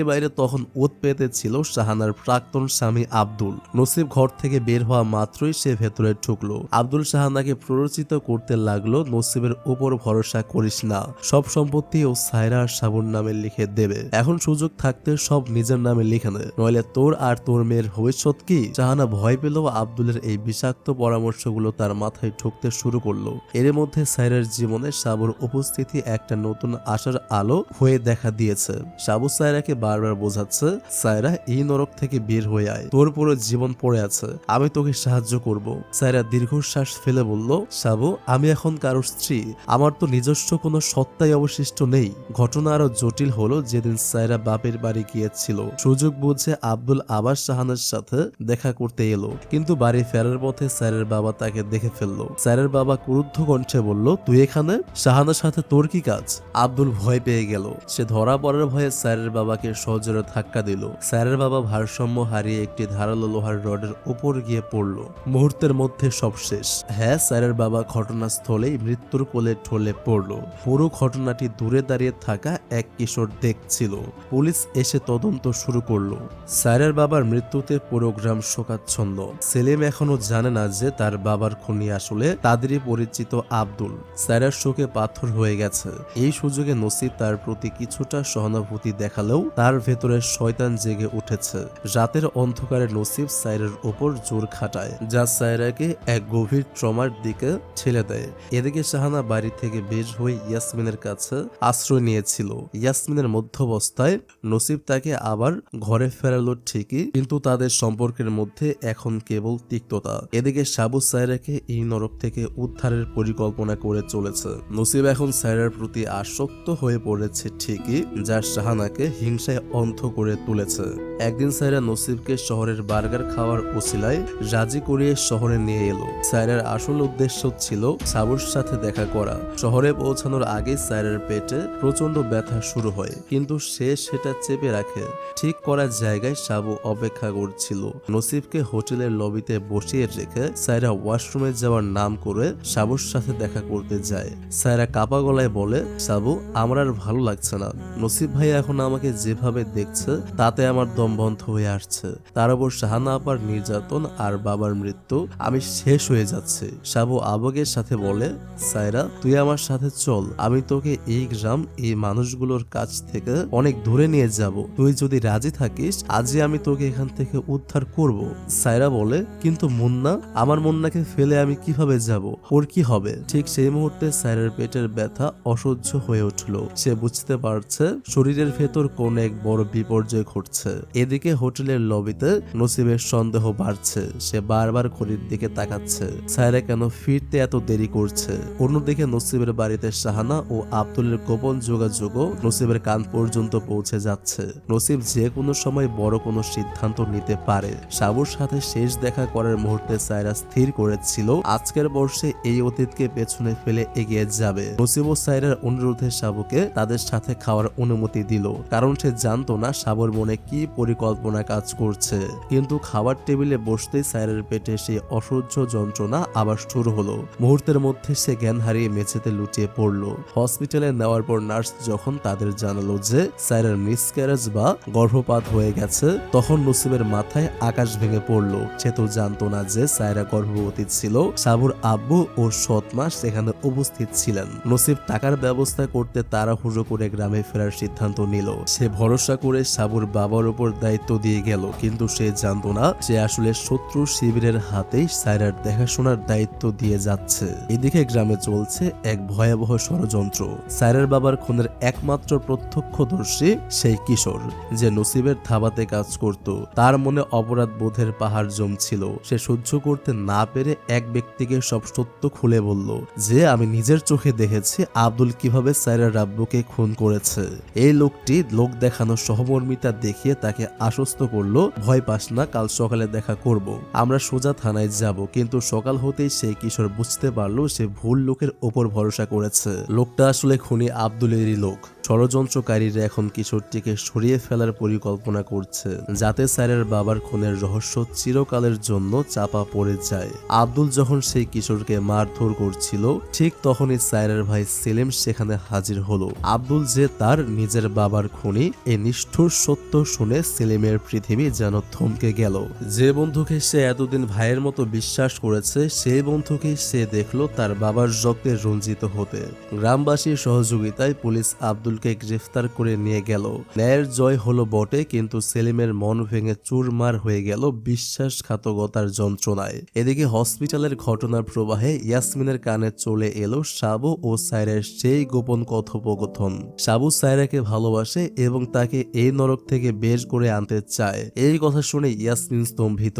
বাইরে তখন ওত পেতে ছিল শাহানার প্রাক্তন স্বামী আব্দুল। নসিব ঘর থেকে বের হওয়া মাত্রই সে ভেতরে ঢুকলো। আব্দুল শাহানাকে প্ররোচিত করতে লাগলো, নসিবের উপর ভরসা করিস না, সব সম্পত্তি ও সায়রা আর সাবুর নামে লিখে দেবে। এখন সুযোগ থাকতে সব নিজের নামে লিখে নে, নইলে তোর আর তোর মেয়ের ভবিষ্যৎ কি? শাহানা ভয় পেল আব্দুলের এই বিষাক্ত পরামর্শগুলো তার মাথায় ঢুকতে শুরু করলো। এর মধ্যে সায়রার জীবনে সাবুর উপস্থিতি একটা নতুন আশার আলো হয়ে দেখা দিয়েছে। সাবু সায়রাকে বারবার বোঝাচ্ছে, সায়রা এই নরক থেকে বের হয়ে আয়, তোর পুরো জীবন পড়ে আছে, আমি তোকে সাহায্য করব। সায়রা দীর্ঘশ্বাস ফেলে বলল, সাবু আমি এখন কারোর স্ত্রী, আমার তো নিজস্ব কোনো সত্তাই অবশিষ্ট নেই। ঘটনা আরো জটিল হলো যেদিন সায়রা বাপের বাড়ি গিয়েছিল। সুযোগ বুঝে আব্দুল আবার শাহানার সাথে দেখা করতে এলো, কিন্তু বাড়ি ফেরার পথে সায়রার বাবা তাকে দেখে ফেললো। সায়রার বাবা ক্রুদ্ধ কণ্ঠে বলল, তুই এখানে? শাহানার সাথে তোর কি কাজ? আব্দুল ভয় পেয়ে গেল। সে ধরা পড়ার ভয়ে সায়রার বাবাকে সজোরে ধাক্কা দিল। সায়রার বাবা ভারসাম্য হারিয়ে একটি ধারালো লোহার রডের উপর গিয়ে পড়ল। মুহূর্তের মধ্যে সব শেষ। হ্যাঁ, সায়রার বাবা ঘটনাস্থলেই মৃত্যুর কোলে ঢলে পড়ল। পুরো ঘটনাটি দূরে দাঁড়িয়ে থাকা এক কিশোর দেখছিল। পুলিশ এসে তদন্ত শুরু করলো। সায়রার বাবার মৃত্যুতে পুরো গ্রাম শোকাচ্ছন্ন। সেলিম এখনো জানে না যে তার বাবার খুনি আসলে তাদেরই পরিচিত আব্দুল। সায়রার শোকে পাথর হয়ে গেছে। এই সুযোগে নসিব তার প্রতি কিছুটা সহানুভূতি দেখালেও তার ভেতরে শয়তান জেগে উঠেছে। রাতের অন্ধকারে নসিব সায়রার উপর জোর খাটায়, যা সায়রাকে এক গভীর ট্রমার দিকে ঠেলে দেয়। এদিকে শাহানা বাড়ি থেকে বের হয়ে ইয়াসমিনের কাছে আশ্রয় নিয়েছিল। ইয়াসমিনের মধ্যবস্থায় নসিব তাকে আবার ঘরে ফেরালো ঠিকই, কিন্তু তাদের সম্পর্কের মধ্যে এখন কেবল তিক্ততা। এদিকে সাবু সায়রাকে এই নরক থেকে উদ্ধারের পরিকল্পনা করে চলেছে। নসিব এখন সায়রার প্রতি আসক্ত হয়ে পড়েছে ঠিকই, যা শাহানাকে হিংসায় অন্ধ করে তুলেছে। একদিন সায়রা নসিবকে শহরের বার্গার খাওয়ার ওসিলায় রাজি করিয়ে শহরে নিয়ে এলো। সায়রার আসল উদ্দেশ্য ছিল সাবুর সাথে দেখা করা। শহরে পৌঁছানোর আগে সায়রার পেটে প্রচন্ড ব্যথা শুরু হয়, কিন্তু সে সেটা চেপে রাখে। ঠিক করা জায়গায় সাবু অপেক্ষা করছিল। নসিবকে হোটেলের লবিতে বসিয়ে রেখে সায়রা ওয়াশরুমে যাওয়ার নাম করে সাবুর সাথে দেখা করতে যায়। সায়রা কাপা গলায় বলে, সাবু আমার আর ভালো লাগছে না, নসিব ভাই এখন আমাকে যেভাবে দেখছে তাতে আমার দম বন্ধ হয়ে আসছে। তার উপর শাহানা আপার নির্যাতন আর বাবার মৃত্যু, আমি শেষ হয়ে যাচ্ছে। সাবু আবেগের সাথে বলে, সায়রা তুই আমার সাথে চল, আমি তোকে এই গ্রাম এই মানুষগুলোর কাছ থেকে অনেক দূরে নিয়ে যাব। তুই যদি রাজি থাকিস আজই আমি তোকে এখান থেকে উদ্ধার করব। সায়রা বলে, কিন্তু মুন্না, আমার মুন্নাকে ফেলে আমি কিভাবে যাব, ওর কি হবে? ঠিক সেই মুহূর্তে সায়রার পেটের ব্যথা অসহ্য হয়ে উঠল। সে বুঝতে পারছে শরীরের ভেতর কোন এক বড় বিপর্যয় ঘটছে। এদিকে হোটেলের লবিতে নসিবের সন্দেহ বাড়ছে। সে বারবার ঘড়ির দিকে তাকাচ্ছে, সায়রা কেন ফিরতে এত দেরি করছে। অন্যদিকে নসিবের বাড়িতে শাহানা ও আব্দুলের গোপন যোগাযোগও নসিবের কান পর্যন্ত পৌঁছে যাচ্ছে। নসিব যে কোনো সময় বড় কোনো সিদ্ধান্ত নিতে পারে। সাবুর সাথে শেষ দেখা করার মুহূর্তে সায়রা স্থির করেছিল আজকের বর্ষে এই অতীতকে পেছনে ফেলে এগিয়ে যাবে। নসিব ও সায়রার অনুরোধে সাবুকে তাদের সাথে খাওয়ার অনুমতি দিল, কারণ সে জানতো না সাবুর মনে কি পরিকল্পনা কাজ করছে। কিন্তু খাবার টেবিলে বসতেই সায়রার পেটে সেই অসহ্য যন্ত্রণা আবার শুরু হলো। মুহূর্তের মধ্যে সে জ্ঞান হারিয়ে মেঝেতে লুটিয়ে পড়লো। হসপিটালে নেওয়ার পর নার্স যখন তাদের জানালো যে সায়রার মিসক্যারেজ বা গর্ভপাত হয়ে গেছে, তখন নসিবের মাথায় আকাশ ভেঙে পড়লো। সে তো জানতো না যে সায়রা গর্ভবতী ছিল। সাবুর আব্বু ও সৎমা সেখানে উপস্থিত ছিলেন। নসিব টাকার ব্যবস্থা করতে তাড়াহুড়ো করে গ্রামে ফেরার সিদ্ধান্ত নিল। সে ভরসা করে সাবুর বাবার উপর দায়িত্ব দিয়ে গেল, কিন্তু সে জানতো না যে আসলে শত্রু শিবিরের হাতেই সায়রার দেখাশোনার দায়িত্ব দিয়ে যাচ্ছে। এদিকে গ্রামে চলছে এক ভয়াবহ ষড়যন্ত্র। সায়রার বাবার খুনের একমাত্র প্রত্যক্ষদর্শী সেই কিশোর যে নসিবের ধাবাতে কাজ করত। তার মনে অপরাধ বোধের পাহাড় জমছিল। সে সহ্য করতে না পেরে এক ব্যক্তিকে সব সত্য খুলে বলল যে আমি নিজের চোখে দেখেছি আব্দুল কিভাবে সায়রার রাব্বুকে খুন করেছে। এই লোকটি লোক দেখানো সহমর্মিতা দেখিয়ে তাকে আশ্বস্ত করলো, ভয় পাস না, কাল সকালে দেখা করব, আমরা সোজা থানায় যাব। কিন্তু সকাল হতেই সেই কিশোর বুঝতে পারলো সে ভুল লোকের ওপর ভরসা করেছে। লোকটা আসলে খুনি আব্দুলেরই লোক। ষড়যন্ত্রকারীরা এখন কিশোরটিকে সরিয়ে ফেলার পরিকল্পনা করছে, যাতে সায়রার বাবার খুনের রহস্য চিরকালের জন্য চাপা পড়ে যায়। আব্দুল যখন সেই কিশোরকে মারধর করছিল, ঠিক তখনই সায়রার ভাই সেলিম সেখানে হাজির হলো। আব্দুল যে তার নিজের বাবার খুনি, এই নিষ্ঠুর সত্য শুনে সেলিমের পৃথিবী যেন থমকে গেল। যে বন্ধুকে সে এতদিন ভাইয়ের মতো বিশ্বাস করেছে, সেই বন্ধুকে সে দেখলো তার বাবার রক্তে রঞ্জিত হতে। গ্রামবাসীর সহযোগিতায় পুলিশ আব্দুলকে গ্রেফতার করে নিয়ে গেল। ন্যায়ের জয় হলো বটে, কিন্তু সেলিমের মন ভেঙে চুরমার হয়ে গেল বিশ্বাসঘাতকতার যন্ত্রণায়। এদিকে হসপিটালের ঘটনার প্রবাহে ইয়াসমিনের কানে চলে এলো সাবু ও সায়রার সেই গোপন কথোপকথন। সাবু সায়রাকে ভালোবাসে এবং তাকে এই নরক থেকে বের করে আনতে চায়। এই কথা শুনে ইয়াসমিন স্তম্ভিত।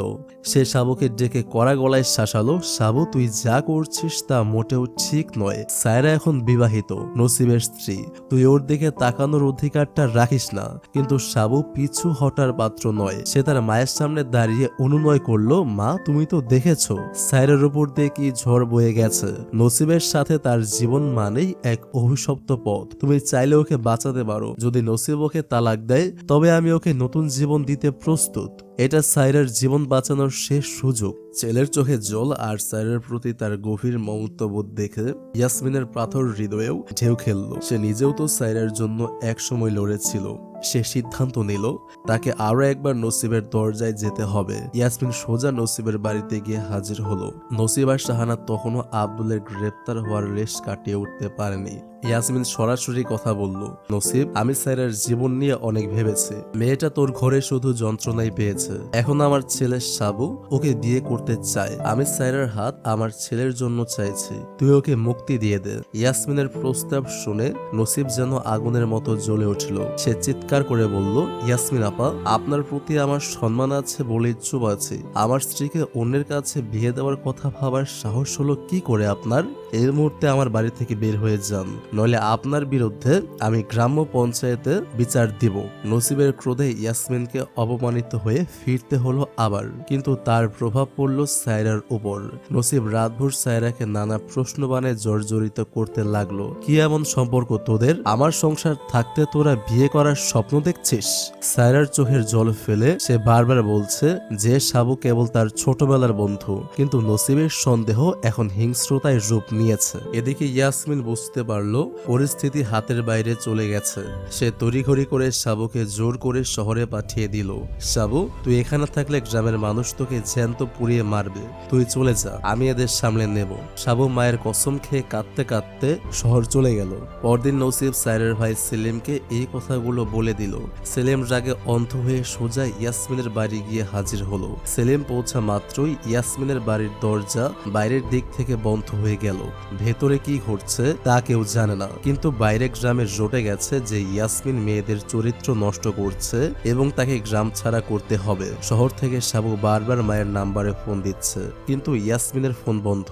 সে সাবুকে ডেকে কড়া গলায় শাসালো, সাবু তুই যা করছিস তা মোটেও ঠিক নয়। সায়রা এখন বিবাহিত, নসিবের স্ত্রী, তুই ওর দিকে তাকানোর অধিকারটা রাখিস না। কিন্তু সাবু পিছু হটার পাত্র নয়। সে তার মায়ের সামনে দাঁড়িয়ে অনুনয় করলো, মা তুমি তো দেখেছো সায়রার উপর দিয়ে কি ঝড় বয়ে গেছে। নসিবের সাথে তার জীবন মানেই এক অভিশপ্ত পথ। তুমি চাইলে ওকে বাঁচাতে পারো। যদি নসিব ওকে তালাক দেয়, তবে আমি ওকে নতুন জীবন দিতে প্রস্তুত। এটা সায়রার জীবন বাঁচানোর শেষ সুযোগ। ছেলের চোখে জল আর সায়রার প্রতি তার গভীর মমত্ববোধ দেখে ইয়াসমিনের পাথর হৃদয়েও ঢেউ খেলল। সে নিজেও তো সায়রার জন্য একসময় লড়েছিল। সে সিদ্ধান্ত নিল তাকে আরো একবার নসিবের দরজায় যেতে হবে। ইয়াসমিন সোজা নসিবের বাড়িতে গিয়ে হাজির হলো। নসিব আর শাহানা তখনও আব্দুলের গ্রেপ্তার হওয়ার রেশ কাটিয়ে উঠতে পারেনি। ইয়াসমিন সরাসরি কথা বলল, নসিব আমি সায়রার জীবন নিয়ে অনেক ভেবেছি। মেয়েটা তোর ঘরে শুধু যন্ত্রণাই পেয়েছে। এখন আমার ছেলে সাবু ওকে বিয়ে করতে চায়। আমি সায়রার হাত আমার ছেলের জন্য চাইছি, তুই ওকে মুক্তি দিয়ে দে। ইয়াসমিনের প্রস্তাব শুনে নসিব যেন আগুনের মতো জ্বলে উঠল। সে চিৎকার করে বলল, ইয়াসমিন আপা, আপনার প্রতি আমার সম্মান আছে বলেই চুপ আছি। আমার স্ত্রীকে অন্যের কাছে বিয়ে দেওয়ার কথা ভাবার সাহস হলো কি করে আপনার? এই মুহূর্তে আমার বাড়ি থেকে বের হয়ে যান, নইলে আপনার বিরুদ্ধে আমি গ্রাম্য পঞ্চায়েতে বিচার দিব। নসিবের ক্রোধে ইয়াসমিনকে অপমানিত হয়ে ফিরতে হলো আবার, কিন্তু তার প্রভাব পড়ল সায়রার উপর। নসিব রাতভর সায়রাকে নানা প্রশ্নবাণে জর্জরিত করতে লাগলো। কি এমন সম্পর্ক তোদের? আমার সংসার থাকতে তোরা বিয়ে করার স্বপ্ন দেখছিস? সায়রার চোখের জল ফেলে সে বারবার বলছে যে সাবু কেবল তার ছোটবেলার বন্ধু, কিন্তু নসিবের সন্দেহ এখন হিংস্রতায় রূপ নিয়েছে। এদিকে ইয়াসমিন বুঝতে পারলো পরিস্থিতি হাতের বাইরে চলে গেছে। সে তড়িঘড়ি করে সাবুকে জোর করে শহরে পাঠিয়ে দিল। সাবু, তুই এখানে থাকলে গ্রামের মানুষ তোকে জ্যান্ত পুড়িয়ে মারবে। তুই চলে যা, আমি এদের সামলে নেব। সাবু মায়ের কসম খেয়ে কাঁদতে কাঁদতে শহর চলে গেল। পরদিন নসিব সায়রার ভাই সেলিমকে এই কথাগুলো বলে দিল। সেলিম রাগে অন্ধ হয়ে সোজা ইয়াসমিনের বাড়ি গিয়ে হাজির হলো। সেলিম পৌঁছা মাত্রই ইয়াসমিনের বাড়ির দরজা বাইরের দিক থেকে বন্ধ হয়ে গেল। ভেতরে কি ঘটছে তা কেউ জানে না, কিন্তু বাইরে গ্রামে জোটে গেছে যে ইয়াসমিন মেয়েদের চরিত্র নষ্ট করছে এবং তাকে গ্রাম ছাড়া করতে হবে। শহর থেকে সাবু বারবার মায়ের নাম্বারে ফোন দিচ্ছে, কিন্তু ইয়াসমিনের ফোন বন্ধ।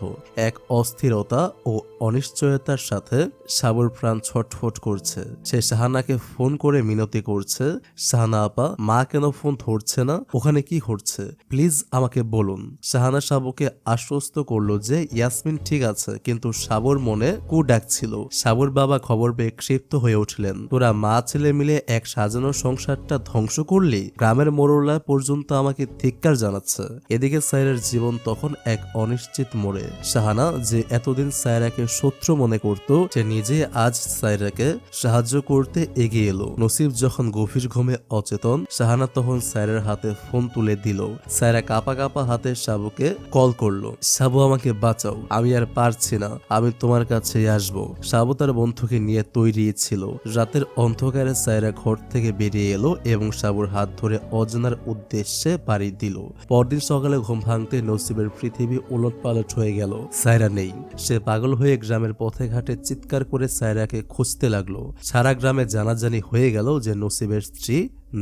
এক অস্থিরতা ও অনিশ্চয়তার সাথে সাবুর প্রাণ ছটফট করছে। সে শাহানাকে ফোন করে মিনতি করছে, শাহানা আপা, মা কেন ফোন ধরছে না? ওখানে কি ঘটছে প্লিজ আমাকে বলুন। শাহানা সাবুকে আশ্বস্ত করলো যে ইয়াসমিন ঠিক আছে, কিন্তু সাবুর মনে কু ডাকছিল। সাবুর বাবা খবর পেয়ে ক্ষিপ্ত হয়ে উঠলেন, তোরা মা ছেলে মিলে এক সাজানো সংসারটা ধ্বংস করলি? গ্রামের মোড়লা পর্যন্ত আমাকে ধিক্কার জানাচ্ছে। এদিকে সায়রার জীবন তখন এক অনিশ্চিত মোড়ে। শাহানা যে এতদিন সায়রাকে শত্রু মনে করত, সে নিজে আজ সায়রাকে সাহায্য করতে এগিয়ে এলো। নসিব যখন গভীর ঘুমে অচেতন, শাহানা তখন সায়রার হাতে ফোন তুলে দিল। সায়রা কাঁপা কাঁপা হাতে সাবুকে কল করলো, সাবু আমাকে বাঁচাও, আমি আর পারছি না, আমি তোমার কাছে আসবো। সাবু তার বন্ধুকে নিয়ে তৈরি ছিল। রাতের অন্ধকারে সায়রা ঘর থেকে বেরিয়ে এলো এবং সাবুর হাত ধরে অজানার উদ্দেশ্যে পাড়ি দিল। পরদিন সকালে ঘুম ভাঙতে নসিবের পৃথিবী উলটপালট হয়ে গেল। সায়রা নেই। সে পাগল হয়ে গ্রামের পথে ঘাটে চিৎকার করে সায়রাকে খুঁজতে লাগলো। সারা গ্রামে জানাজানি হয়ে গেল যে নসিবের স্ত্রী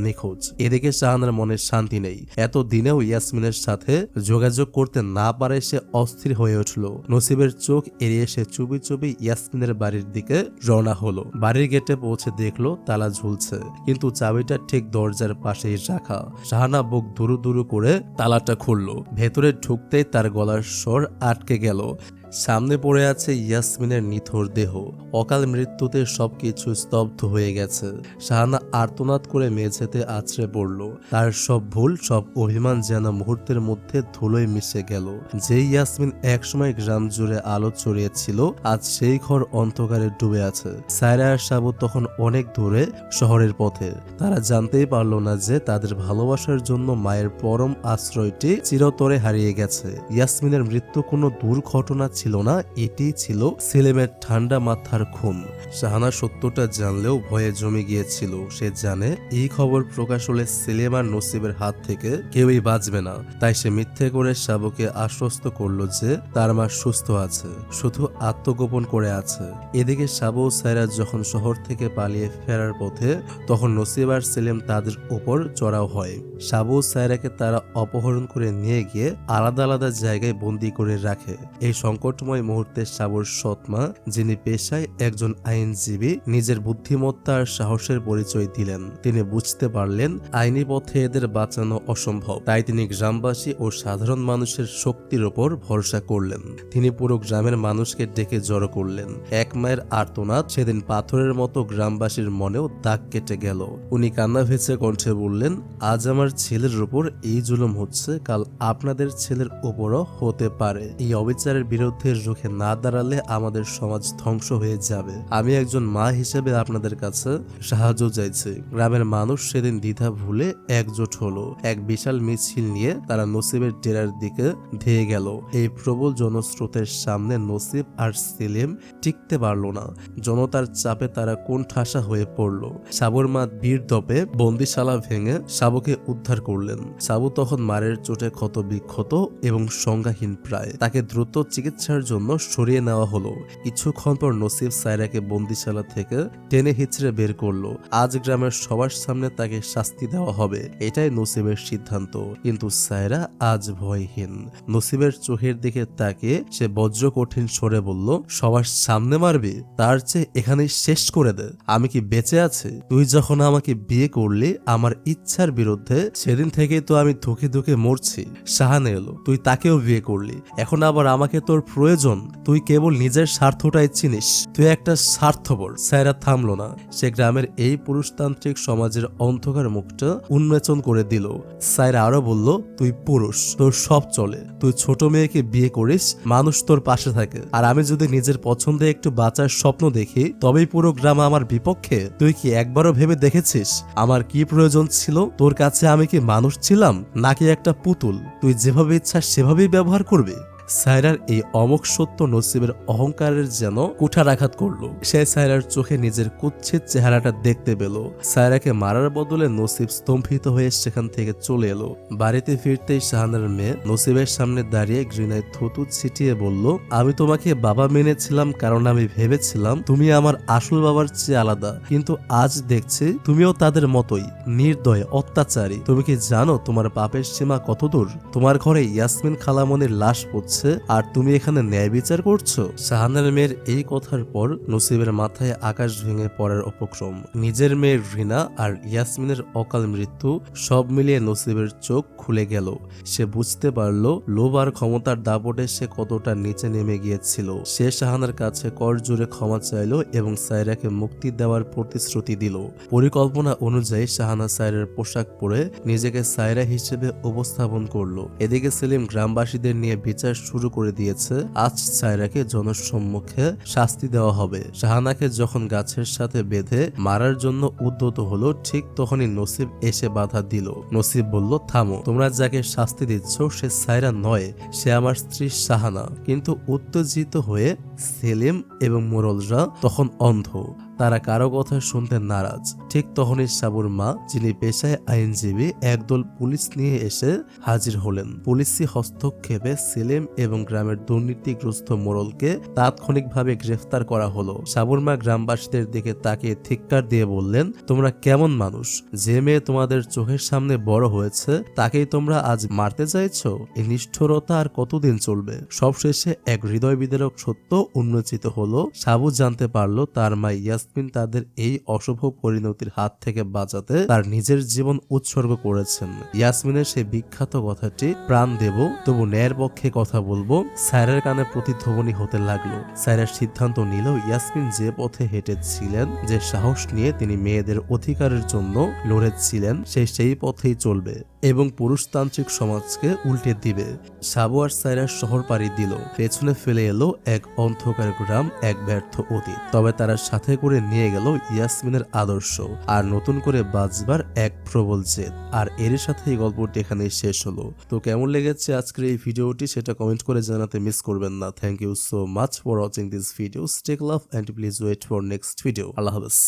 নিখোঁজ। এদিকে শাহানার মনে শান্তি নেই। এত দিনেও ইয়াসমিনের সাথে যোগাযোগ করতে না পারে সে অস্থির হয়ে উঠল। নসিবের চোখ এড়িয়ে সে চুপি চুপি ইয়াসমিনের বাড়ির দিকে রওনা হলো। বাড়ির গেটে পৌঁছে দেখলো তালা ঝুলছে, কিন্তু চাবিটা ঠিক দরজার পাশেই রাখা। শাহানা বুক দুরু দুরু করে তালাটা খুললো। ভেতরে ঢুকতেই তার গলার স্বর আটকে গেল। সামনে পড়ে আছে ইয়াসমিনের নিথর দেহ। অকাল মৃত্যুতে সবকিছু স্তব্ধ হয়ে গেছে। শাহানা আর্তনাদ করে মেঝেতে আছড়ে পড়ল। তার সব ভুল, সব অভিমান যেন মুহূর্তের মধ্যে ধুলোয় মিশে গেল। যে ইয়াসমিন একসময় গ্রাম জুড়ে আলো ছড়িয়েছিল, আজ সেই ঘর অন্ধকারে ডুবে আছে। সায়রা আর সাবু তখন অনেক দূরে শহরের পথে। তারা জানতেই পারল না যে তাদের ভালোবাসার জন্য মায়ের পরম আশ্রয়টি চিরতরে হারিয়ে গেছে। ইয়াসমিনের মৃত্যু কোনো দুর্ঘটনা ছিল না, এটি ছিল সেলিমের ঠান্ডা মাথার খুন। শাহানা সত্যটা জানলেও ভয়ে জমে গিয়েছিল। সে জানে এই খবর প্রকাশ হলে সেলিম আর নসিবের হাত থেকে কেউই বাঁচবে না। তাই সে মিথ্যে করে সাবুকে আশ্বস্ত করলো যে তার মা সুস্থ আছে, শুধু আত্মগোপন করে আছে। এদিকে সাবু ও সায়রা যখন শহর থেকে পালিয়ে ফেরার পথে, তখন নসিব আর সেলিম তাদের উপর চড়াও হয়। সাবু ও সায়রাকে তারা অপহরণ করে নিয়ে গিয়ে আলাদা আলাদা জায়গায় বন্দী করে রাখে। এই সংকটময় মুহূর্তে সাবুর সৎমা, যিনি পেশায় একজন আইনজীবী, নিজের বুদ্ধিমত্তা আর সাহসের পরিচয় দিলেন। তিনি বুঝতে পারলেন আইনি পথে এদের বাঁচানো অসম্ভব। তাই তিনি গ্রামবাসী ও সাধারণ মানুষের শক্তির ওপর ভরসা করলেন। তিনি পুরো গ্রামের মানুষকে ডেকে জড়ো করলেন। এক মায়ের আর্তনাদ সেদিন পাথরের মতো গ্রামবাসীর মনেও দাগ কেটে গেল। উনি কান্না ভেজে কণ্ঠে বললেন, আজ আমার ছেলের উপর এই জুলুম হচ্ছে, কাল আপনাদের ছেলের উপরও হতে পারে। এই অবিচারের বিরুদ্ধে রুখে না দাঁড়ালে আমাদের সমাজ ধ্বংস হয়ে যাবে। আমি একজন মা হিসেবে আপনাদের কাছে সাহায্য চাইছি। গ্রামের মানুষ সেদিন দ্বিধা ভুলে একজোট হলো। এক বিশাল মিছিল নিয়ে তারা নসিবের ডেরার দিকে ধেয়ে গেল। এই প্রবল জনস্রোতের সামনে নসিব আর সেলিম টিকতে পারল না। জনতার চাপে তারা কোণঠাসা হয়ে পড়ল। সাবুর মা বীর দপে বন্দিশালা ভেঙে সাবুকে উদ্ধার করলেন। সাবু তখন মারের চোটে ক্ষত বিক্ষত এবং সংজ্ঞাহীন প্রায়। তাকে দ্রুত চিকিৎসার জন্য সরিয়ে নেওয়া হলো। কিছুক্ষণ পর নসিব সায়রাকে বন্দিশালা থেকে টেনে হিচড়ে বের করলো। আজ গ্রামের সবার সামনে তাকে শাস্তি দেওয়া হবে, এটাই নসিবের সিদ্ধান্ত। কিন্তু সায়রা আজ ভয়হীন। নসিবের চোখের দিকে তাকিয়ে সে বজ্র কঠিন স্বরে বলল, সবার সামনে মারবি? তার চেয়ে এখানেই শেষ করে দে। আমি কি বেঁচে আছি? তুই যখন আমাকে বিয়ে করলি আমার ইচ্ছার বিরুদ্ধে, সেদিন থেকেই তো আমি ধুকে ধুকে মরছি। শাহানা এলো, তুই তাকেও বিয়ে করলি, এখন আবার আমাকে তোর প্রয়োজন? তুই কেবল নিজের স্বার্থটাই চিনিস। তুই একটা স্বার্থপর। সায়রা থামলো না। সে গ্রামের এই পুরুষতান্ত্রিক সমাজের অন্ধকার মুখটা উন্মোচন করে দিল। সায়রা আরো বলল, তুই পুরুষ, তোর সব চলে। তুই ছোট মেয়েকে বিয়ে করিস, মানুষ তোর পাশে থাকে। আর আমি যদি নিজের পছন্দে একটু বাঁচার স্বপ্ন দেখি, তবেই পুরো গ্রাম আমার বিপক্ষে। তুই কি একবারও ভেবে দেখেছিস আমার কি প্রয়োজন ছিল? তোর কাছে আমি কি মানুষ ছিলাম নাকি একটা পুতুল? তুই যেভাবে ইচ্ছা সেভাবেই ব্যবহার করবি। সায়রার এই অমোঘ সত্য নসিবের অহংকারের যেন কুঠারাঘাত করলো। সে সায়রার চোখে নিজের কুৎসিত চেহারাটা দেখতে পেল। সায়রাকে মারার বদলে নসিব স্তম্ভিত হয়ে সেখান থেকে চলে এলো। বাড়িতে ফিরতেই শাহানার মেয়ে নসিবের সামনে দাঁড়িয়ে ঘৃণায় থুতু ছিটিয়ে বলল, আমি তোমাকে বাবা মেনেছিলাম কারণ আমি ভেবেছিলাম তুমি আমার আসল বাবার চেয়ে আলাদা, কিন্তু আজ দেখছি তুমিও তাদের মতোই নির্দয়, অত্যাচারী। তুমি কি জানো তোমার পাপের সীমা কতদূর? তোমার ঘরে ইয়াসমিন খালামনির লাশ পড়ছে, আর তুমি এখানে ন্যায় বিচার করছো? শাহানার মেয়ের এই কথার পর নসিবের মাথায় আকাশ ভেঙে পড়ার উপক্রম। নিজের মেয়ের ঘৃণা আর ইয়াসমিনের অকাল মৃত্যু সব মিলিয়ে নসিবের চোখ খুলে গেল। সে বুঝতে পারল লোভ আর ক্ষমতার দাপটে সে কতটা নিচে নেমে গিয়েছিল। সে শাহানার কাছে করজোড়ে ক্ষমা চাইল এবং সায়রাকে মুক্তি দেওয়ার প্রতিশ্রুতি দিল। পরিকল্পনা অনুযায়ী শাহানা সায়রার পোশাক পরে নিজেকে সায়রা হিসেবে উপস্থাপন করলো। এদিকে সেলিম গ্রামবাসীদের নিয়ে বিচার শুরু করে দিয়েছে। আজ সায়রাকে জনসম্মুখে শাস্তি দেওয়া হবে। শাহানাকে যখন গাছের সাথে বেঁধে মারার জন্য উদ্যত হলো, ঠিক তখনই নসিব এসে বাধা দিল। নসিব বলল, থামো, তোমরা যাকে শাস্তি দিচ্ছ সে সায়রা নয়, সে আমার স্ত্রী শাহানা। কিন্তু উত্তেজিত হয়ে সেলিম এবং মোরলরা তখন অন্ধ। তারা কারো কথা শুনতে নারাজ। ঠিক তখনই সাবুর মা, যিনি পেশায় আইনজীবী, একদল পুলিশ নিয়ে এসে হাজির হলেন। পুলিশি হস্তক্ষেপে সেলিম এবং গ্রামের দুর্নীতিগ্রস্ত মোড়লকে তাৎক্ষণিকভাবে গ্রেফতার করা হলো। সাবুর মা গ্রামবাসীদের দিকে তাকিয়ে ধিক্কার দিয়ে বললেন, তোমরা কেমন মানুষ? যে মেয়ে তোমাদের চোখের সামনে বড় হয়েছে তাকেই তোমরা আজ মারতে চাইছো? এই নিষ্ঠুরতা আর কতদিন চলবে? সবশেষে এক হৃদয় বিদারক সত্য উন্মোচিত হলো। সাবু জানতে পারলো তার মা ইয়াসমিন ইয়াসমিন তাদের এই অশুভ পরিণতির হাত থেকে বাঁচাতে তার নিজের জীবন উৎসর্গ করেছেন। ইয়াসমিনের সেই বিখ্যাত কথাটি, প্রাণ দেব তবু ন্যায়ের পক্ষে কথা বলবো, সায়রার কানে প্রতিধ্বনি হতে লাগলো। সায়রার সিদ্ধান্ত নিল ইয়াসমিন যে পথে হেঁটেছিলেন, যে সাহস নিয়ে তিনি মেয়েদের অধিকারের জন্য লড়েছিলেন, সেই পথেই চলবে এবং পুরুষতান্ত্রিক সমাজকে উল্টে দিবে। সাবু আর সায়রা শহর পাড়ি দিল, পেছনে ফেলে এলো এক অন্ধকার গ্রাম, এক ব্যর্থ অতীত। তবে তারা সাথে করে নিয়ে গেল ইয়াসমিনের আদর্শ আর নতুন করে বাঁচবার এক প্রবল জেদ। আর এর সাথে এই গল্পটি এখানেই শেষ হলো। তো কেমন লেগেছে আজকের এই ভিডিওটি সেটা কমেন্ট করে জানাতে মিস করবেন না। Thank you so much for watching this video. Stay love and please wait for next video. আল্লাহ হাফেজ।